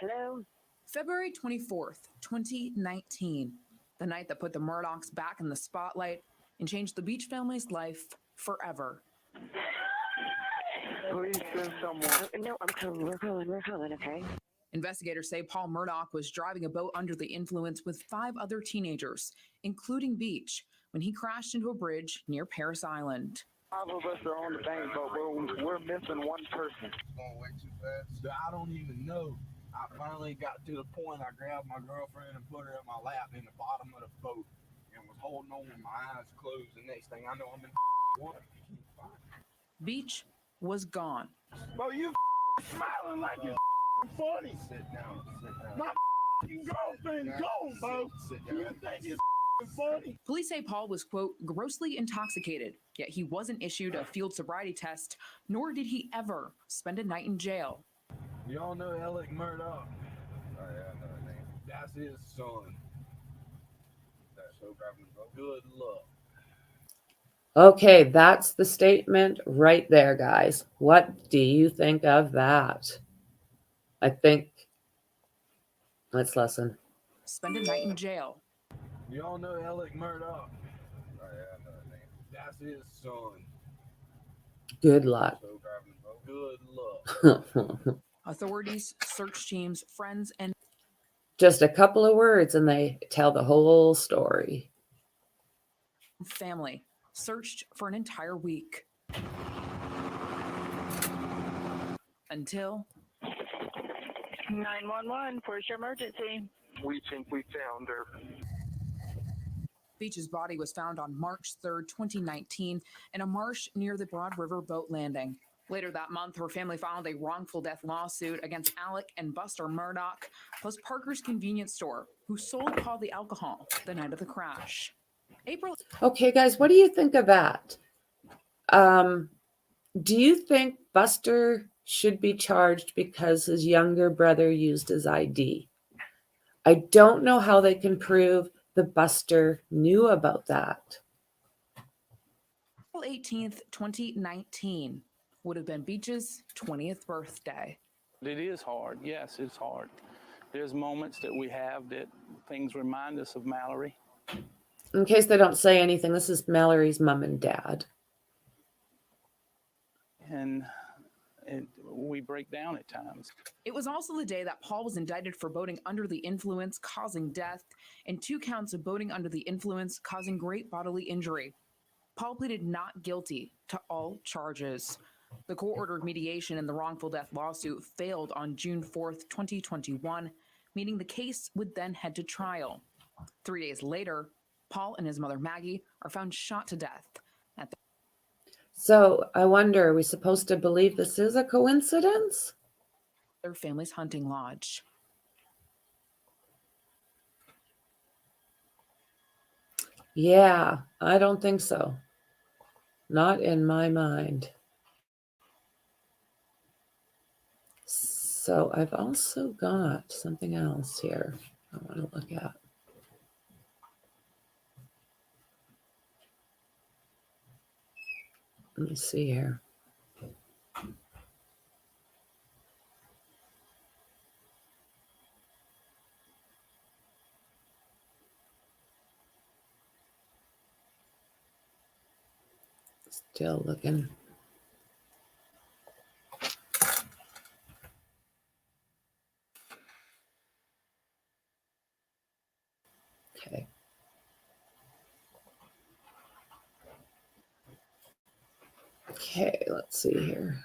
Hello? February 24th, 2019, the night that put the Murdaughs back in the spotlight and changed the Beach family's life forever. Please send someone. No, I'm calling. We're calling, okay? Investigators say Paul Murdaugh was driving a boat under the influence with 5 other teenagers, including Beach, when he crashed into a bridge near Paris Island. 5 of us are on the bank boat. We're missing one person. It's going way too fast. I don't even know. I finally got to the point I grabbed my girlfriend and put her in my lap in the bottom of the boat and was holding on with my eyes closed. The next thing I know, I'm in water. Beach was gone. Bro, you smiling like it's funny. Sit down. My girlfriend gone, bro. You think it's funny? Police say Paul was, quote, grossly intoxicated, yet he wasn't issued a field sobriety test, nor did he ever spend a night in jail. Y'all know Murdaugh? Oh, yeah, I know his name. That's his son. That show driving the boat. Good luck. Okay, that's the statement right there, guys. What do you think of that? I think, let's listen. Spend a night in jail. You all know Murdaugh? Oh, yeah, I know that name. That's his son. Good luck. So driving the boat. Good luck. Authorities, search teams, friends, and Just a couple of words and they tell the whole story. family searched for an entire week. Until 911, where's your emergency? We think we found her. Beach's body was found on March 3rd, 2019, in a marsh near the Broad River boat landing. Later that month, her family filed a wrongful death lawsuit against Alec and Buster Murdaugh, plus Parker's convenience store, who sold Paul the alcohol the night of the crash. Okay, guys, what do you think of that? Do you think Buster should be charged because his younger brother used his ID? I don't know how they can prove that Buster knew about that. April 18th, 2019 would have been Beach's 20th birthday. It is hard. Yes, it's hard. There's moments that we have that things remind us of Mallory. In case they don't say anything, this is Mallory's mom and dad. And we break down at times. It was also the day that Paul was indicted for boating under the influence causing death and 2 counts of boating under the influence causing great bodily injury. Paul pleaded not guilty to all charges. The court-ordered mediation in the wrongful death lawsuit failed on June 4th, 2021, meaning the case would then head to trial. 3 days later, Paul and his mother Maggie are found shot to death at So I wonder, are we supposed to believe this is a coincidence? their family's hunting lodge. Yeah, I don't think so. Not in my mind. So I've also got something else here I want to look at. Let me see here. Still looking. Okay. Okay, let's see here.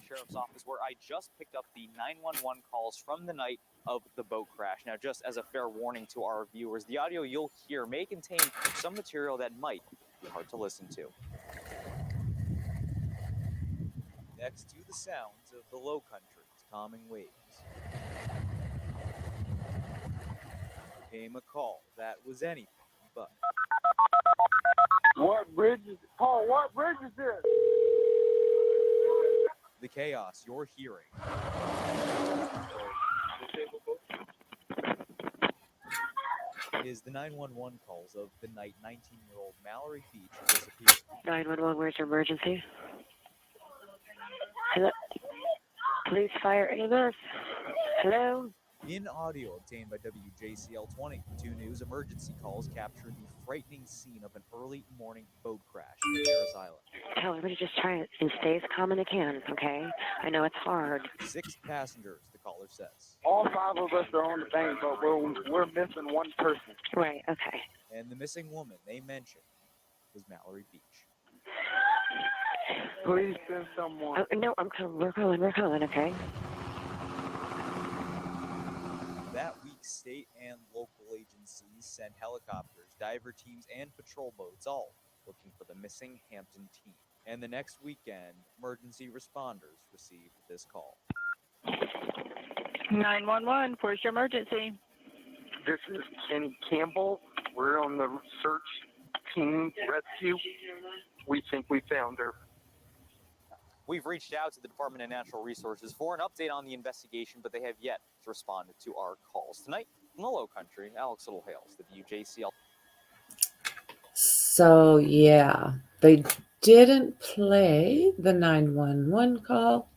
Sheriff's Office, where I just picked up the 911 calls from the night of the boat crash. Now, just as a fair warning to our viewers, the audio you'll hear may contain some material that might be hard to listen to. Next to the sounds of the Low Country's calming waves came a call that was anything but. What bridge is Paul? What bridge is this? The chaos you're hearing is the 911 calls of the night 19-year-old Mallory Beach disappeared. 911, where's your emergency? Hello? Police, fire, EMS. Hello? In audio obtained by WJCL 20, 2 News emergency calls captured the frightening scene of an early morning boat crash in Paris Island. Tell everybody just try it and stay as calm as they can, okay? I know it's hard. 6 passengers, the caller says. All 5 of us are on the bank, but we're missing one person. Right, okay. And the missing woman they mentioned was Mallory Beach. Please send someone. Oh, no, we're calling, okay? That week, state and local agencies sent helicopters, diver teams, and patrol boats, all looking for the missing Hampton teen. And the next weekend, emergency responders received this call. 911, where's your emergency? This is Kenny Campbell. We're on the search team rescue. We think we found her. We've reached out to the Department of Natural Resources for an update on the investigation, but they have yet to respond to our calls. Tonight, from the Low Country, Alex Littlehales, WJCL. So, yeah, they didn't play the 911 call,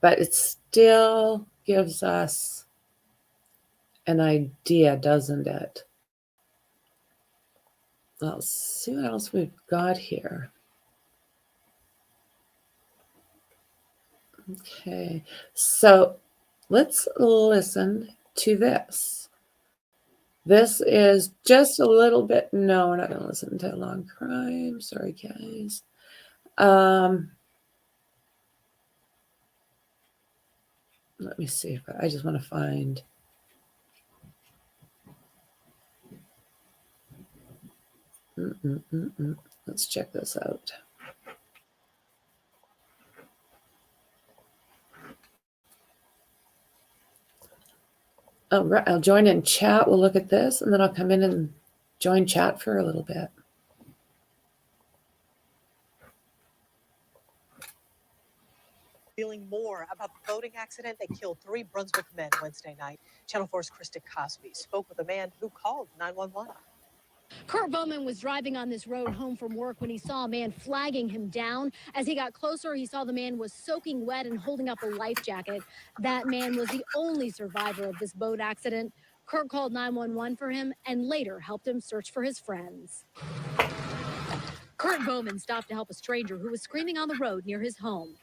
but it still gives us an idea, doesn't it? Let's see what else we've got here. Okay, so let's listen to this. This is just a little bit, no, we're not going to listen to Long Crime. Sorry, guys. Let me see if I just want to find. Let's check this out. Oh, right. I'll join in chat. We'll look at this, and then I'll come in and join chat for a little bit. Feeling more about the boating accident that killed 3 Brunswick men Wednesday night. Channel 4's Krista Cosby spoke with a man who called 911. Kurt Bowman was driving on this road home from work when he saw a man flagging him down. As he got closer, he saw the man was soaking wet and holding up a life jacket. That man was the only survivor of this boat accident. Kurt called 911 for him and later helped him search for his friends. Kurt Bowman stopped to help a stranger who was screaming on the road near his home.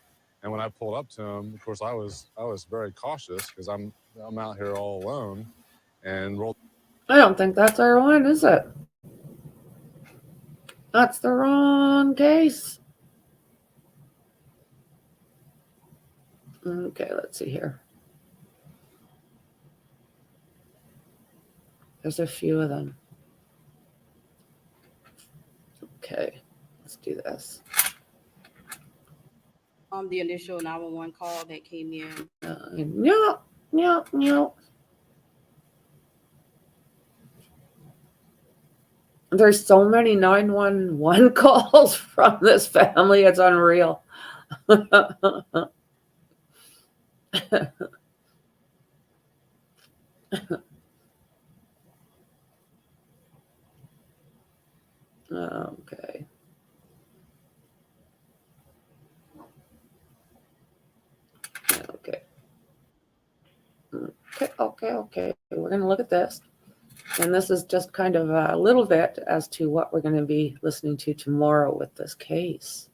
And when I pulled up to him, of course, I was very cautious because I'm out here all alone, and rolled. I don't think that's our one, is it? That's the wrong case. Okay, let's see here. There's a few of them. Okay, let's do this. The initial 911 call that came in. No. There's so many 911 calls from this family. It's unreal. Okay. Okay. We're going to look at this. And this is just kind of a little bit as to what we're going to be listening to tomorrow with this case.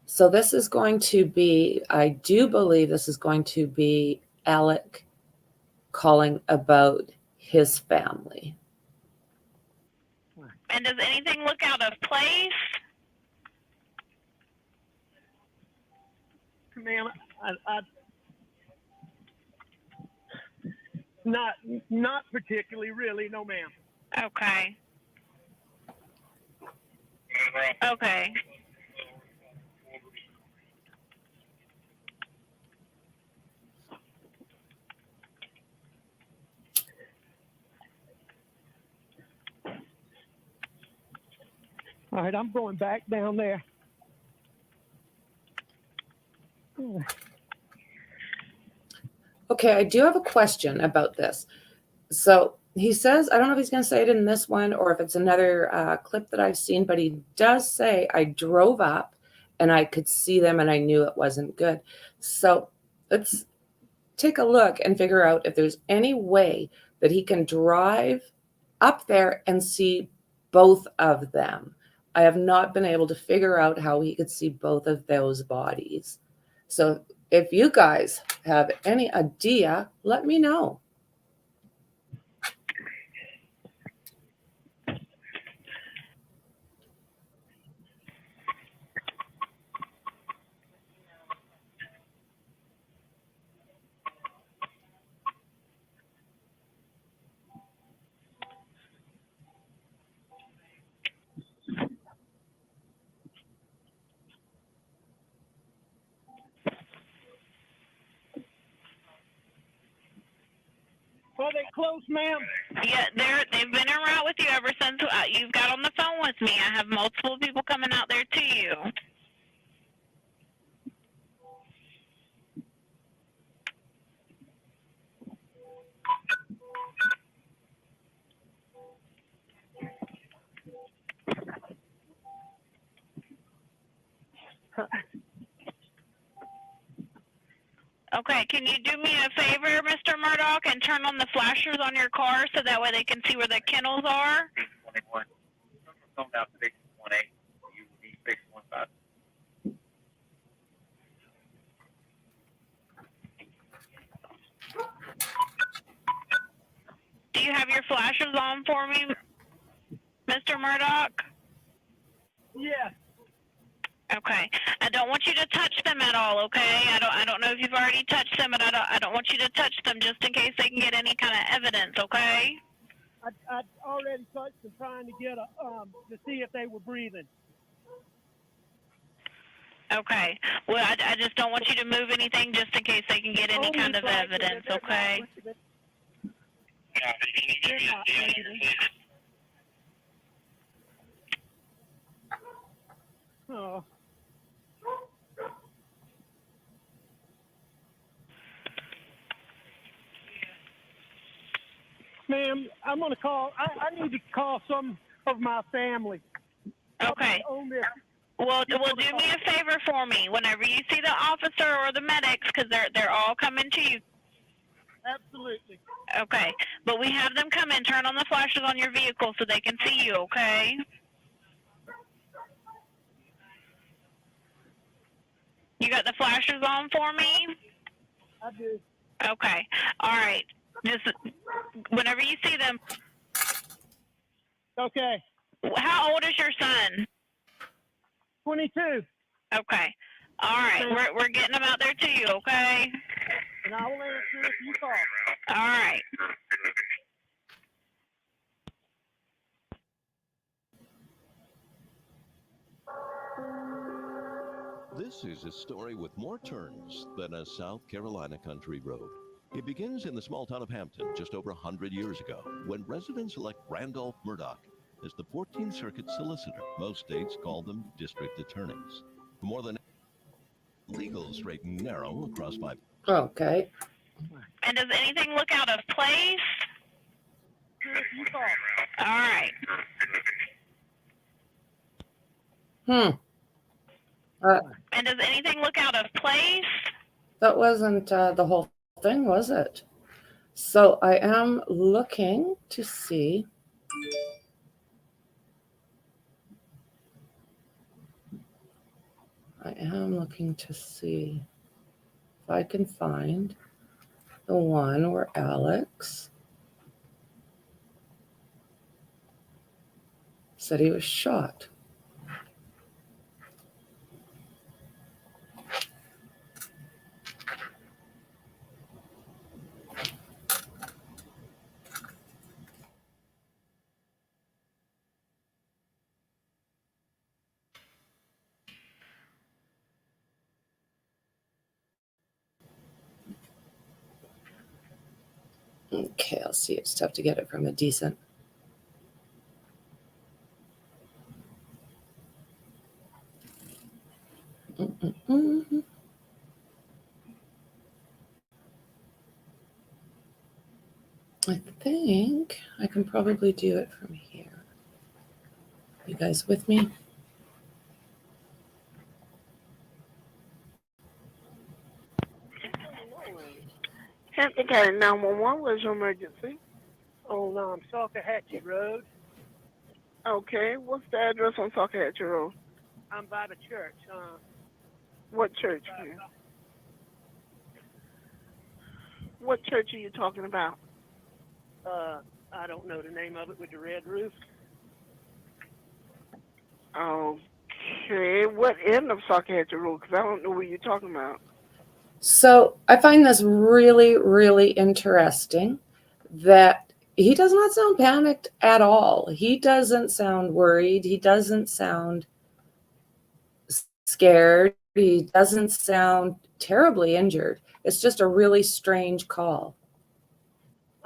So this is going to be, I do believe this is going to be Alec calling about his family. And does anything look out of place? Ma'am, not particularly, really, no, ma'am. Okay. Okay. All right, I'm going back down there. Okay, I do have a question about this. So he says, I don't know if he's going to say it in this one or if it's another clip that I've seen, but he does say, I drove up and I could see them and I knew it wasn't good. So let's take a look and figure out if there's any way that he can drive up there and see both of them. I have not been able to figure out how he could see both of those bodies. So if you guys have any idea, let me know. Are they close, ma'am? Yeah, they've been en route with you ever since you've got on the phone with me. I have multiple people coming out there to you. Okay, can you do me a favor, Mr. Murdaugh, and turn on the flashers on your car so that way they can see where the kennels are? 21. Come down to 618. You will be 615. Do you have your flashers on for me, Mr. Murdaugh? Yes. Okay. I don't want you to touch them at all, okay? I don't know if you've already touched them, but I don't want you to touch them just in case they can get any kind of evidence, okay? I already touched them trying to get to see if they were breathing. Okay. Well, I just don't want you to move anything just in case they can get any kind of evidence, okay? Oh. Ma'am, I'm going to call. I need to call some of my family. Okay. Well, do me a favor for me. Whenever you see the officer or the medics, because they're all coming to you. Absolutely. Okay. But we have them come in, turn on the flashes on your vehicle so they can see you, okay? You got the flashers on for me? I do. Okay. All right. Just whenever you see them. Okay. How old is your son? 22. Okay. All right. We're getting them out there to you, okay? And I will answer if you call. All right. This is a story with more turns than a South Carolina country road. It begins in the small town of Hampton just over 100 years ago when residents elect Randolph Murdaugh as the 14th Circuit solicitor. Most states call them district attorneys. For more than legal straight and narrow across 5. Okay. And does anything look out of place? If you call. All right. And does anything look out of place? That wasn't the whole thing, was it? So I am looking to see. If I can find the one where Alex said he was shot. Okay, I'll see. It's tough to get it from a decent. I think I can probably do it from here. You guys with me? Hampton County 911, where's your emergency? On Salkehatchie Road. Okay, what's the address on Salkehatchie Road? I'm by the church. What church? What church are you talking about? I don't know the name of it with the red roof. Okay, what end of Salkehatchie Road? Because I don't know what you're talking about. So I find this really, really interesting that he does not sound panicked at all. He doesn't sound worried. He doesn't sound scared. He doesn't sound terribly injured. It's just a really strange call.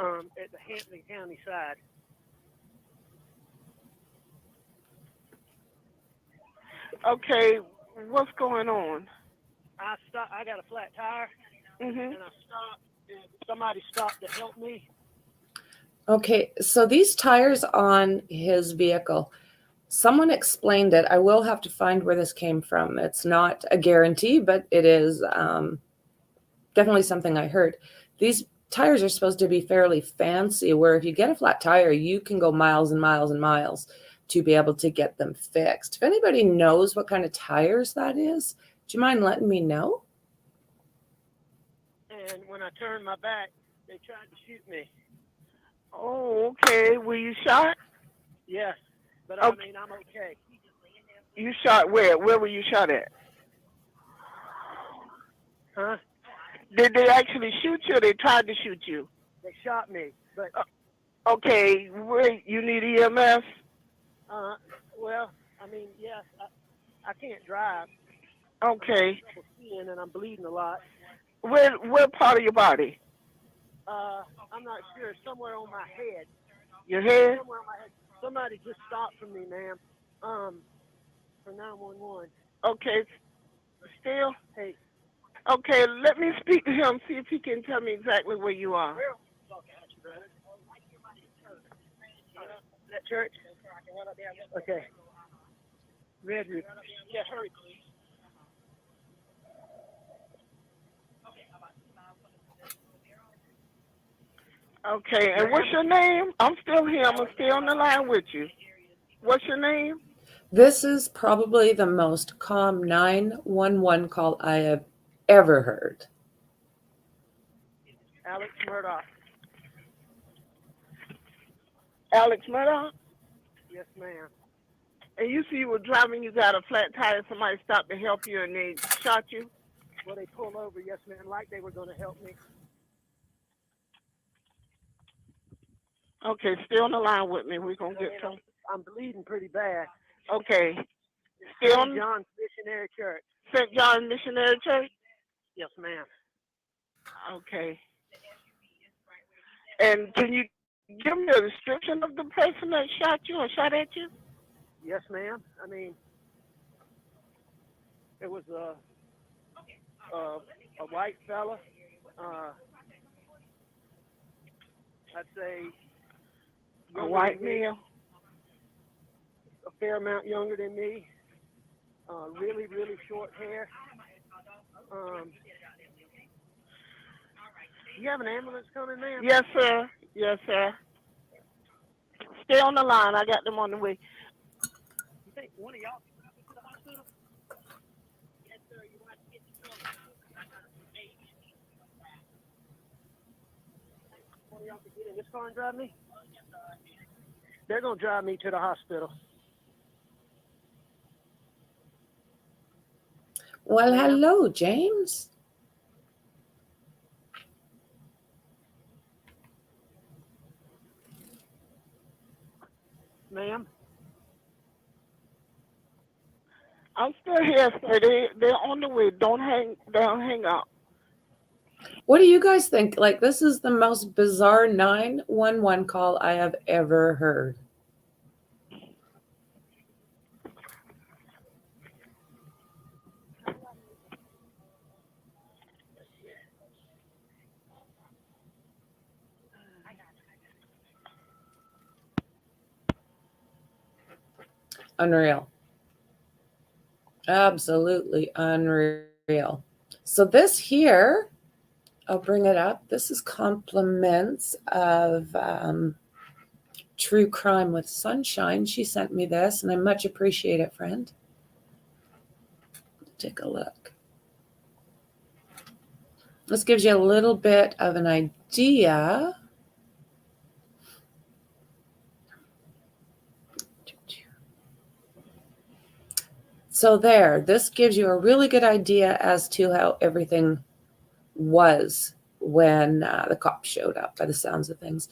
at the Hampton County side. Okay, what's going on? I got a flat tire, Mm-hmm. and I stopped, and somebody stopped to help me. Okay, so these tires on his vehicle, someone explained it. I will have to find where this came from. It's not a guarantee, but it is definitely something I heard. These tires are supposed to be fairly fancy, where if you get a flat tire, you can go miles and miles and miles to be able to get them fixed. If anybody knows what kind of tires that is, do you mind letting me know? And when I turned my back, they tried to shoot me. Oh, okay. Were you shot? Yes, but Okay. I mean, I'm okay. You shot where? Where were you shot at? Huh? Did they actually shoot you or they tried to shoot you? They shot me, but Okay, wait, you need EMS? well, I mean, yes, I can't drive. Okay. I'm seeing and I'm bleeding a lot. Where part of your body? I'm not sure. Somewhere on my head. Your head? Somewhere on my head. Somebody just stopped for me, ma'am. For 911. Okay. Still? Hey. Okay, let me speak to him, see if he can tell me exactly where you are. That church? Okay. Red Roof. Yeah, hurry, please. Okay, and what's your name? I'm still here. I'm still on the line with you. What's your name? This is probably the most calm 911 call I have ever heard. Alex Murdaugh. Alex Murdaugh? Yes, ma'am. And you see you were driving, you got a flat tire, somebody stopped to help you and they shot you? Well, they pulled over, yes, ma'am, like they were going to help me. Okay, stay on the line with me. We're going to get some. I'm bleeding pretty bad. Okay. Still on St. John's Missionary Church. St. John's Missionary Church? Yes, ma'am. Okay. And can you give me a description of the person that shot you or shot at you? Yes, ma'am. I mean, it was a white fella. I'd say A white male? A fair amount younger than me. Really, really short hair. You have an ambulance coming, ma'am? Yes, sir. Yes, sir. Stay on the line. I got them on the way. You think one of y'all can drive me to the hospital? Yes, sir. You want to get the truck? One of y'all can get in this car and drive me? They're going to drive me to the hospital. Well, hello, James. Ma'am? I'm still here, sir. They're on the way. Don't hang up. What do you guys think? Like, this is the most bizarre 911 call I have ever heard. Unreal. Absolutely unreal. So this here, I'll bring it up. This is compliments of True Crime with Sunshine. She sent me this, and I much appreciate it, friend. Take a look. This gives you a little bit of an idea. So this gives you a really good idea as to how everything was when the cops showed up, by the sounds of things.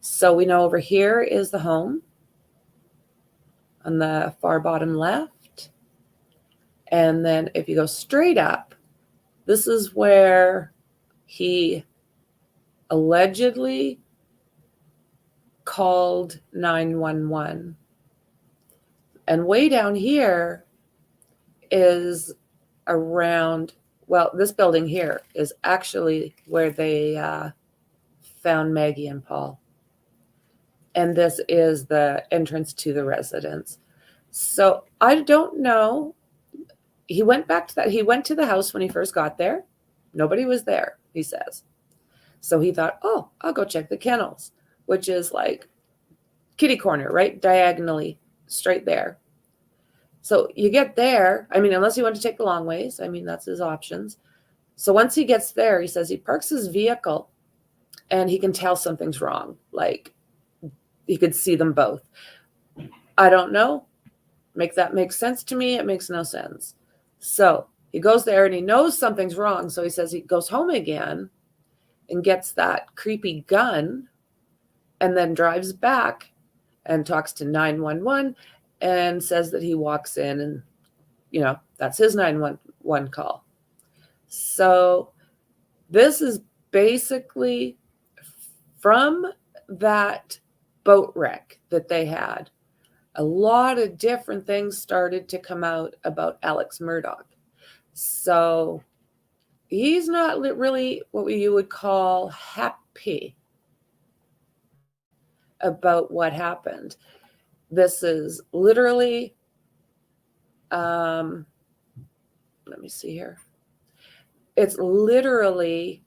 So we know over here is the home on the far bottom left. And then if you go straight up, this is where he allegedly called 911. And way down here is around, well, this building here is actually where they found Maggie and Paul. And this is the entrance to the residence. So I don't know. He went back to that. He went to the house when he first got there. Nobody was there, he says. So he thought, oh, I'll go check the kennels, which is like kitty corner, right? Diagonally, straight there. So you get there. I mean, unless you want to take the long ways. I mean, that's his options. So once he gets there, he says he parks his vehicle and he can tell something's wrong. Like he could see them both. I don't know. That makes sense to me. It makes no sense. So he goes there and he knows something's wrong. So he says he goes home again and gets that creepy gun and then drives back and talks to 911 and says that he walks in and, you know, that's his 911 call. So this is basically from that boat wreck that they had. A lot of different things started to come out about Alex Murdaugh. So he's not really what you would call happy about what happened. This is literally, let me see here. It's literally,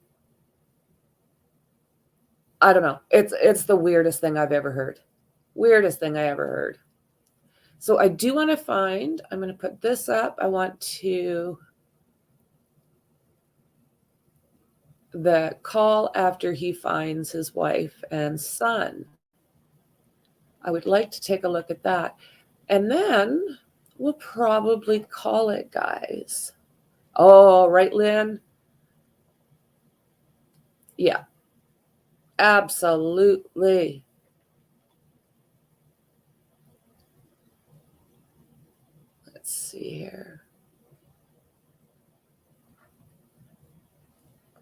I don't know. It's the weirdest thing I've ever heard. Weirdest thing I ever heard. So I do want to find, I'm going to put this up. I want to, the call after he finds his wife and son. I would like to take a look at that. And then we'll probably call it, guys. Oh, right, Lynn? Yeah, absolutely. Let's see here.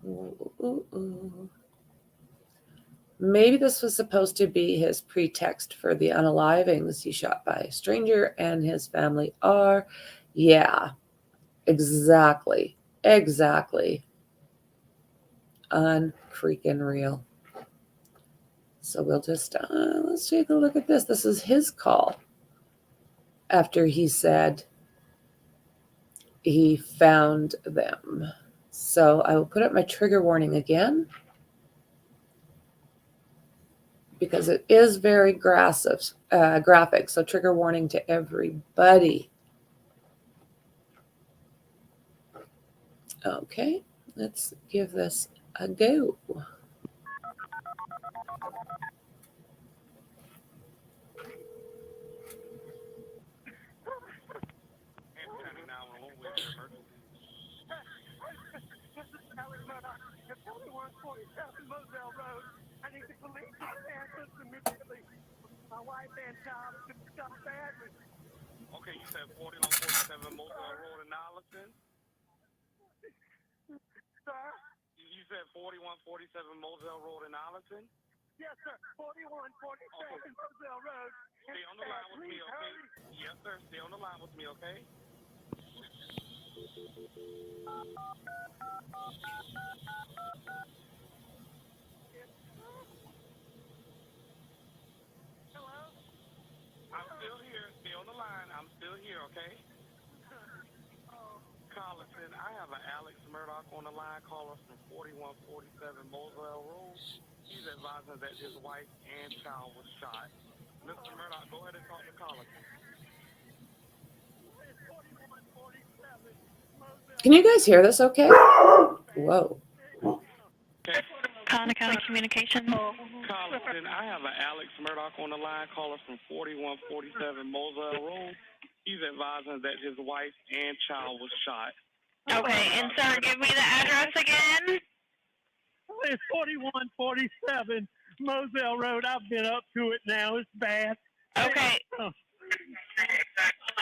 Ooh. Maybe this was supposed to be his pretext for the unalivings. He shot by a stranger and his family are. Yeah, exactly. Unfreaking real. So we'll just, let's take a look at this. This is his call after he said he found them. So I will put up my trigger warning again because it is very graphic. So trigger warning to everybody. Okay, let's give this a go. This is Alex Murdaugh at 4147 Moselle Road. I need the police to answer immediately. My wife and child have been shot badly. Okay, you said 4147 Moselle Road in Arlington? Sir? You said 4147 Moselle Road in Arlington? Yes, sir. 4147 Moselle Road. Stay on the line with me, okay? Yes, sir. Stay on the line with me, okay? Hello? I'm still here. Stay on the line. I'm still here, okay? Carlton, I have an Alex Murdaugh on the line. Call us from 4147 Moselle Road. He's advising that his wife and child was shot. Mr. Murdaugh, go ahead and talk to Carlton. Can you guys hear this okay? Whoa. Colony County Communications. Carlton, I have an Alex Murdaugh on the line. Call us from 4147 Moselle Road. He's advising that his wife and child was shot. Okay, and sir, give me the address again. It's 4147 Moselle Road. I've been up to it now. It's bad. Okay.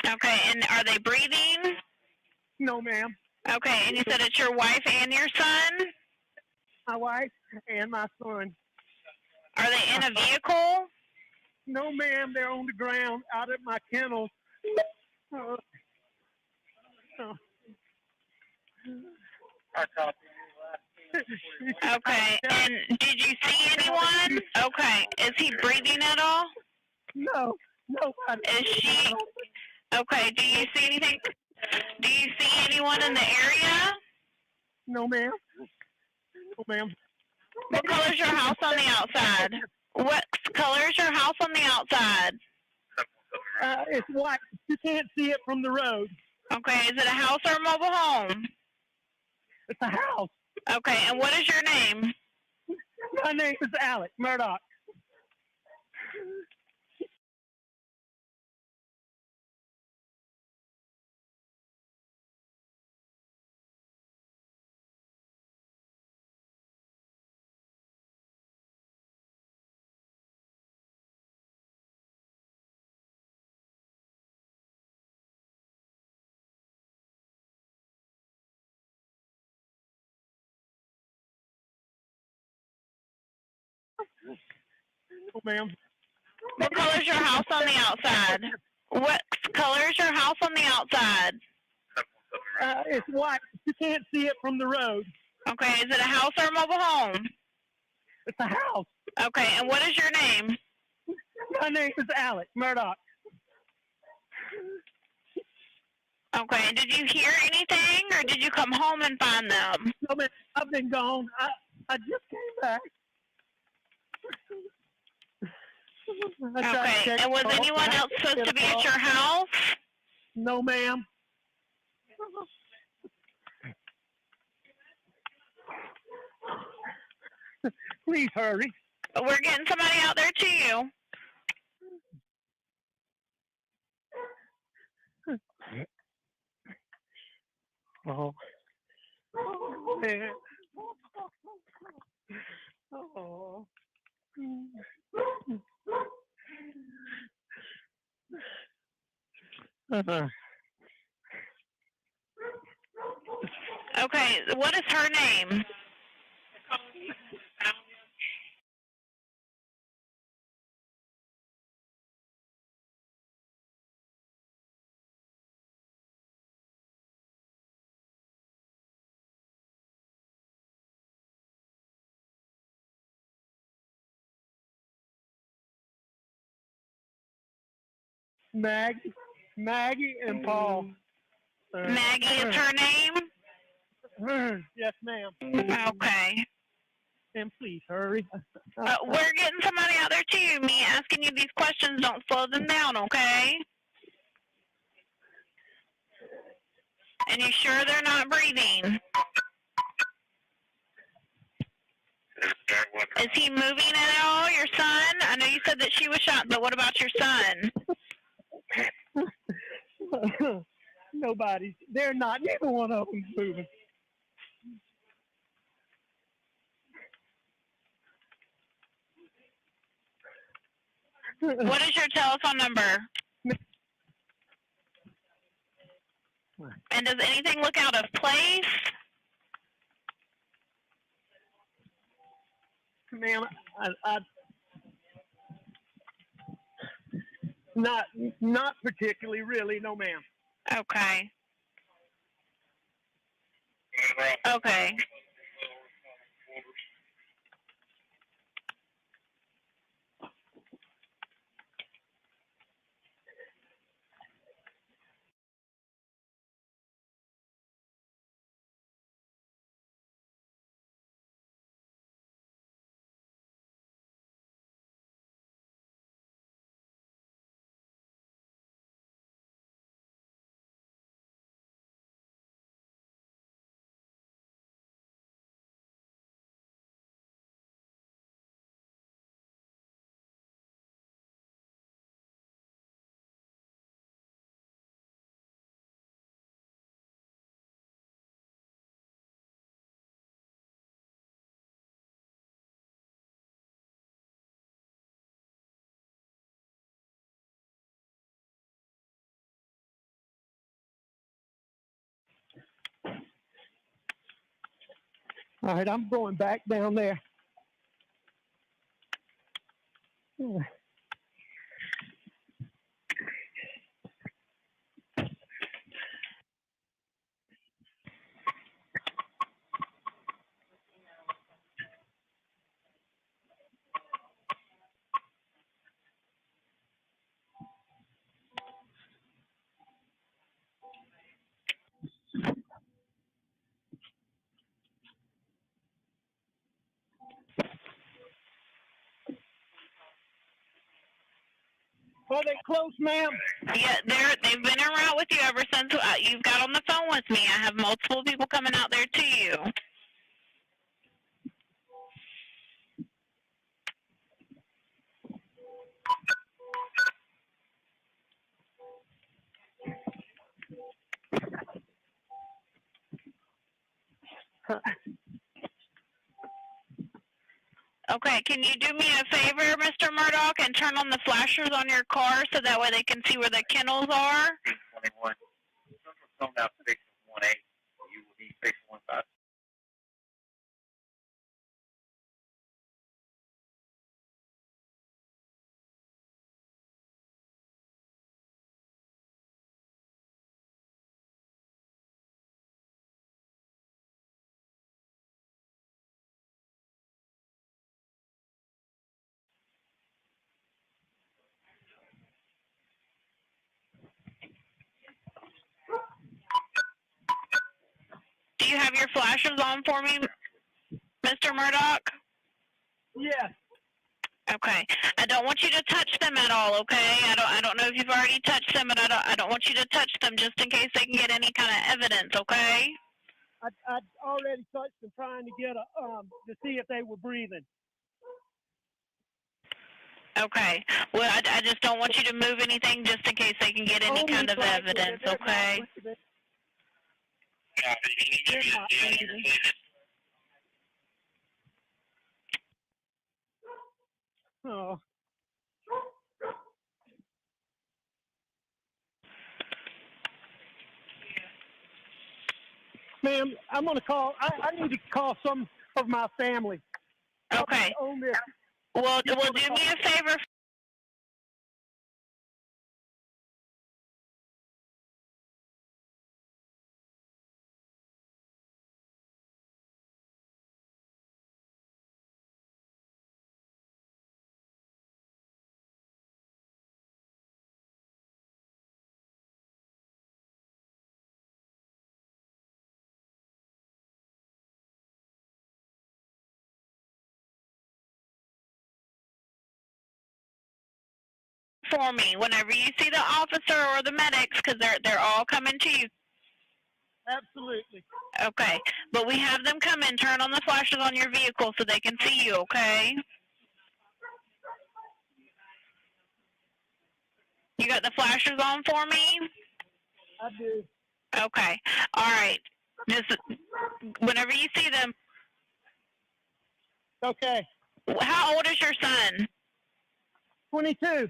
Okay, and are they breathing? No, ma'am. Okay, and you said it's your wife and your son? My wife and my son. Are they in a vehicle? No, ma'am, they're on the ground out at my kennels. Okay, and did you see anyone? Okay, is he breathing at all? No, nobody. Is she? Okay, do you see anything? Do you see anyone in the area? No, ma'am. No, ma'am. What color is your house on the outside? What color is your house on the outside? It's white. You can't see it from the road. Okay, is it a house or a mobile home? It's a house. Okay, and what is your name? My name is Alex Murdaugh. No, ma'am. What color is your house on the outside? What color is your house on the outside? It's white. You can't see it from the road. Okay, is it a house or a mobile home? It's a house. Okay, and what is your name? My name is Alex Murdaugh. Okay, and did you hear anything, or did you come home and find them? No, man, I've been gone. I just came back. Okay, and was anyone else supposed to be at your house? No, ma'am. Please hurry. We're getting somebody out there to you. Oh, man. Oh. Okay, what is her name? Maggie and Paul. Maggie is her name? Yes, ma'am. Okay. And please hurry. We're getting somebody out there to you. Me asking you these questions, don't slow them down, okay? And you sure they're not breathing? Is he moving at all, your son? I know you said that she was shot, but what about your son? Nobody. They're not. Neither one of them's moving. What is your telephone number? And does anything look out of place? Ma'am, I not particularly, really, no, ma'am. Okay. Okay. All right, I'm going back down there. Are they close, ma'am? Yeah, they've been en route with you ever since you've got on the phone with me. I have multiple people coming out there to you. Okay, can you do me a favor, Mr. Murdaugh, and turn on the flashers on your car so that way they can see where the kennels are? 21. Central Zone out 618. You will be 615. Do you have your flashers on for me, Mr. Murdaugh? Yes. Okay. I don't want you to touch them at all, okay? I don't know if you've already touched them, but I don't want you to touch them just in case they can get any kind of evidence, okay? I already touched them trying to get to see if they were breathing. Okay. Well, I just don't want you to move anything just in case they can get any kind of evidence, okay? Oh. Ma'am, I'm going to call. I need to call some of my family. Okay. On this. Well, do me a favor. For me whenever you see the officer or the medics, because they're all coming to you. Absolutely. Okay, but we have them come in, turn on the flashes on your vehicle so they can see you, okay? You got the flashers on for me? I do. Okay, all right. Just whenever you see them. Okay. How old is your son? 22.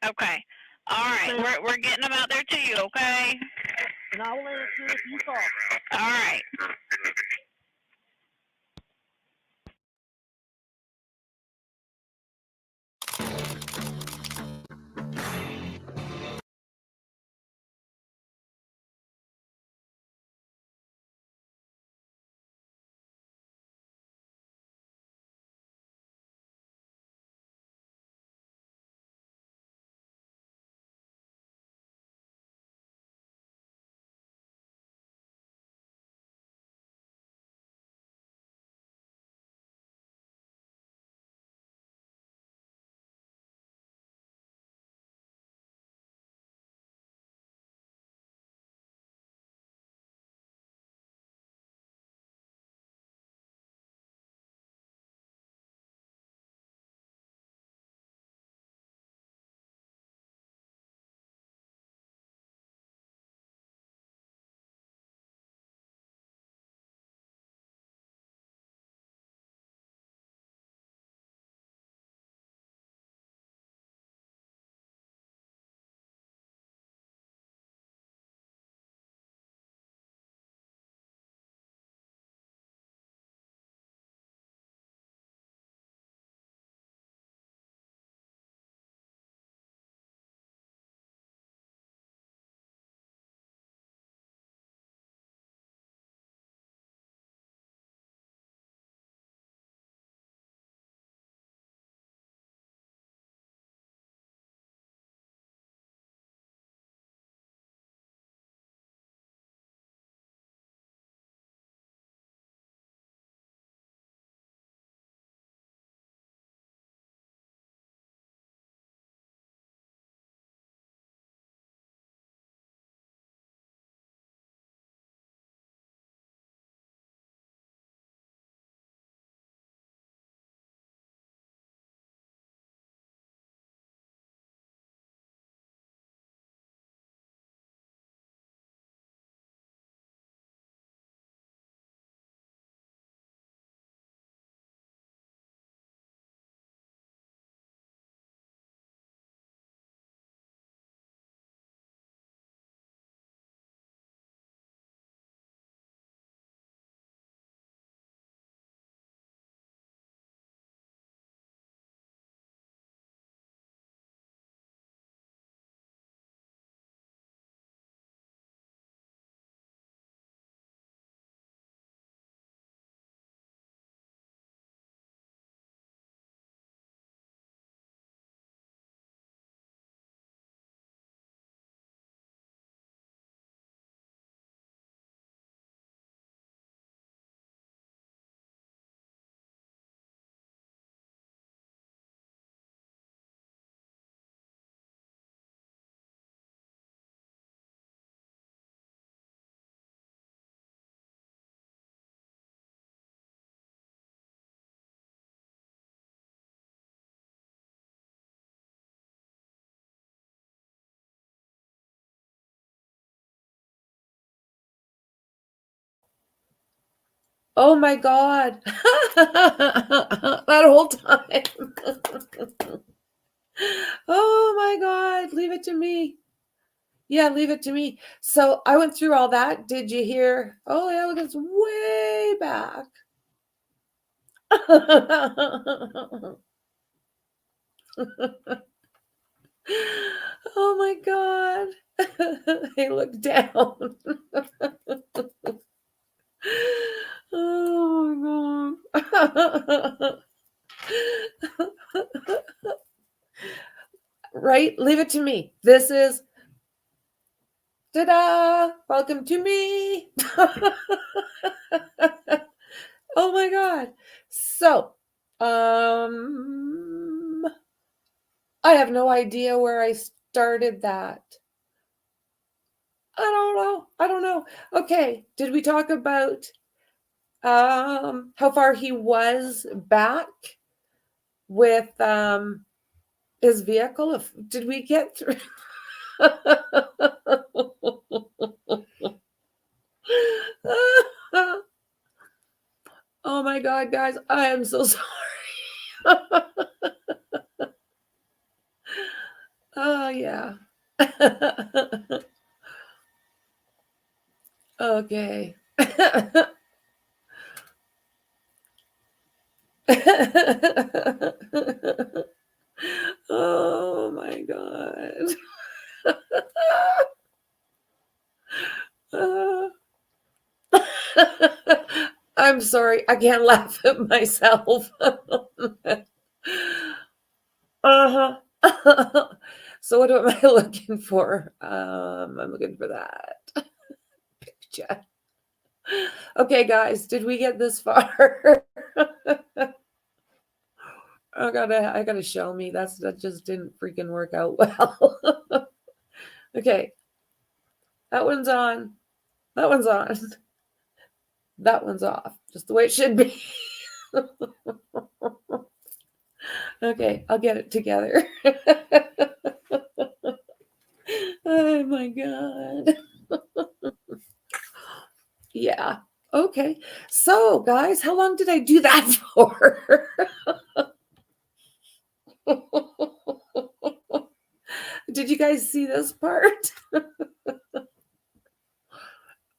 Okay. All right, we're getting them out there to you, okay? And I will answer if you call. All right. Oh my God. That whole time. Oh my God. Leave it to me. Yeah, leave it to me. So I went through all that. Did you hear? Oh yeah, look, it's way back. Oh my God. Hey, look down. Oh my God. Right? Leave it to me. This is ta-da! Welcome to me. Oh my God. So, I have no idea where I started that. I don't know. Okay, did we talk about how far he was back with his vehicle? Did we get through? Oh my God, guys, I am so sorry. Oh yeah. Okay. Oh my God. I'm sorry, I can't laugh at myself. Uh-huh. So what am I looking for? I'm looking for that picture. Okay, guys, did we get this far? I gotta show me. That just didn't freaking work out well. Okay, that one's on. That one's on. That one's off. Just the way it should be. Okay, I'll get it together. Oh my God. Yeah. Okay. So, guys, how long did I do that for? Did you guys see this part?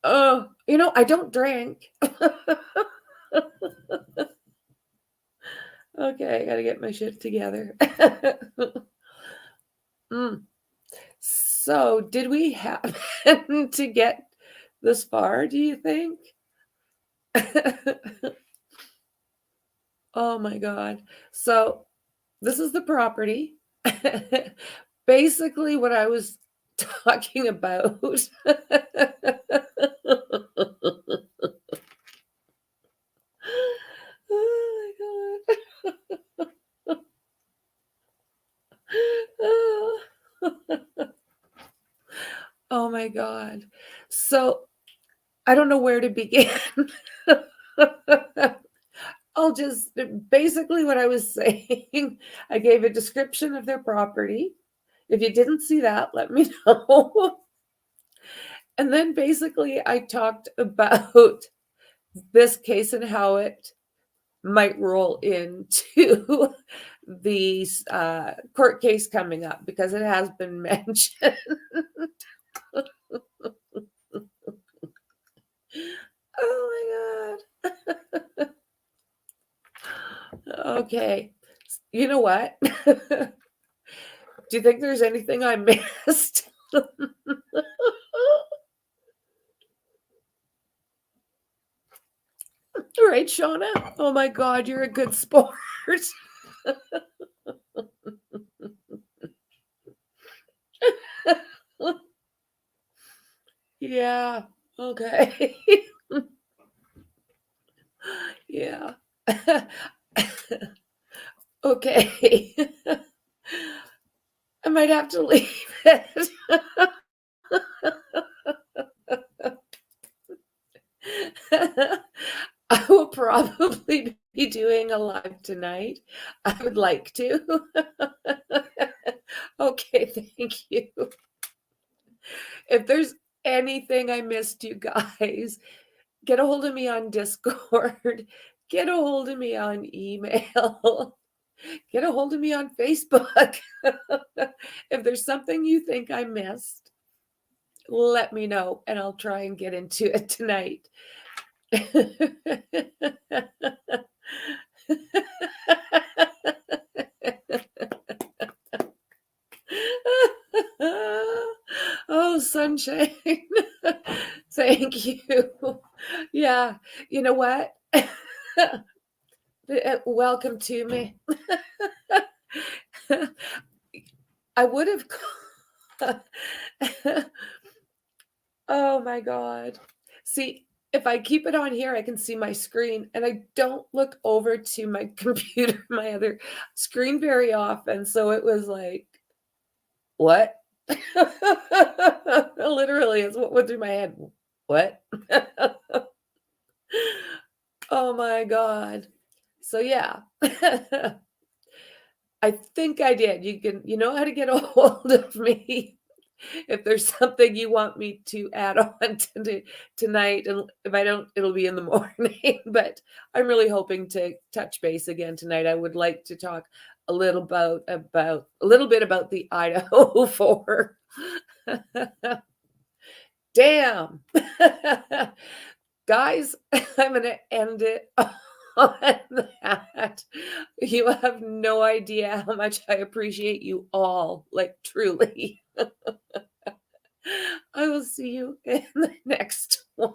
Oh, I don't drink. Okay, I gotta get my shit together. So, did we happen to get this far, do you think? Oh my God. So, this is the property. Basically, what I was talking about. Oh my God. Oh my God. So, I don't know where to begin. I'll just basically what I was saying. I gave a description of their property. If you didn't see that, let me know. And then basically I talked about this case and how it might roll into the court case coming up because it has been mentioned. Oh my God. Okay. You know what? Do you think there's anything I missed? All right, Shauna. Oh my God, you're a good sport. Yeah. Okay. Yeah. Okay. I might have to leave it. I will probably be doing a live tonight. I would like to. Okay, thank you. If there's anything I missed, you guys, get a hold of me on Discord, get a hold of me on email, get a hold of me on Facebook. If there's something you think I missed, let me know and I'll try and get into it tonight. Oh, sunshine. Thank you. Yeah, you know what? Welcome to me. I would have. Oh my God. See, if I keep it on here, I can see my screen and I don't look over to my computer, my other screen very often. So it was like, what? Literally is what went through my head. What? Oh my God. So yeah. I think I did. You know how to get a hold of me if there's something you want me to add on tonight. And if I don't, it'll be in the morning. But I'm really hoping to touch base again tonight. I would like to talk a little bit about the Idaho 4. Damn. Guys, I'm going to end it on that. You have no idea how much I appreciate you all, like truly. I will see you in the next one.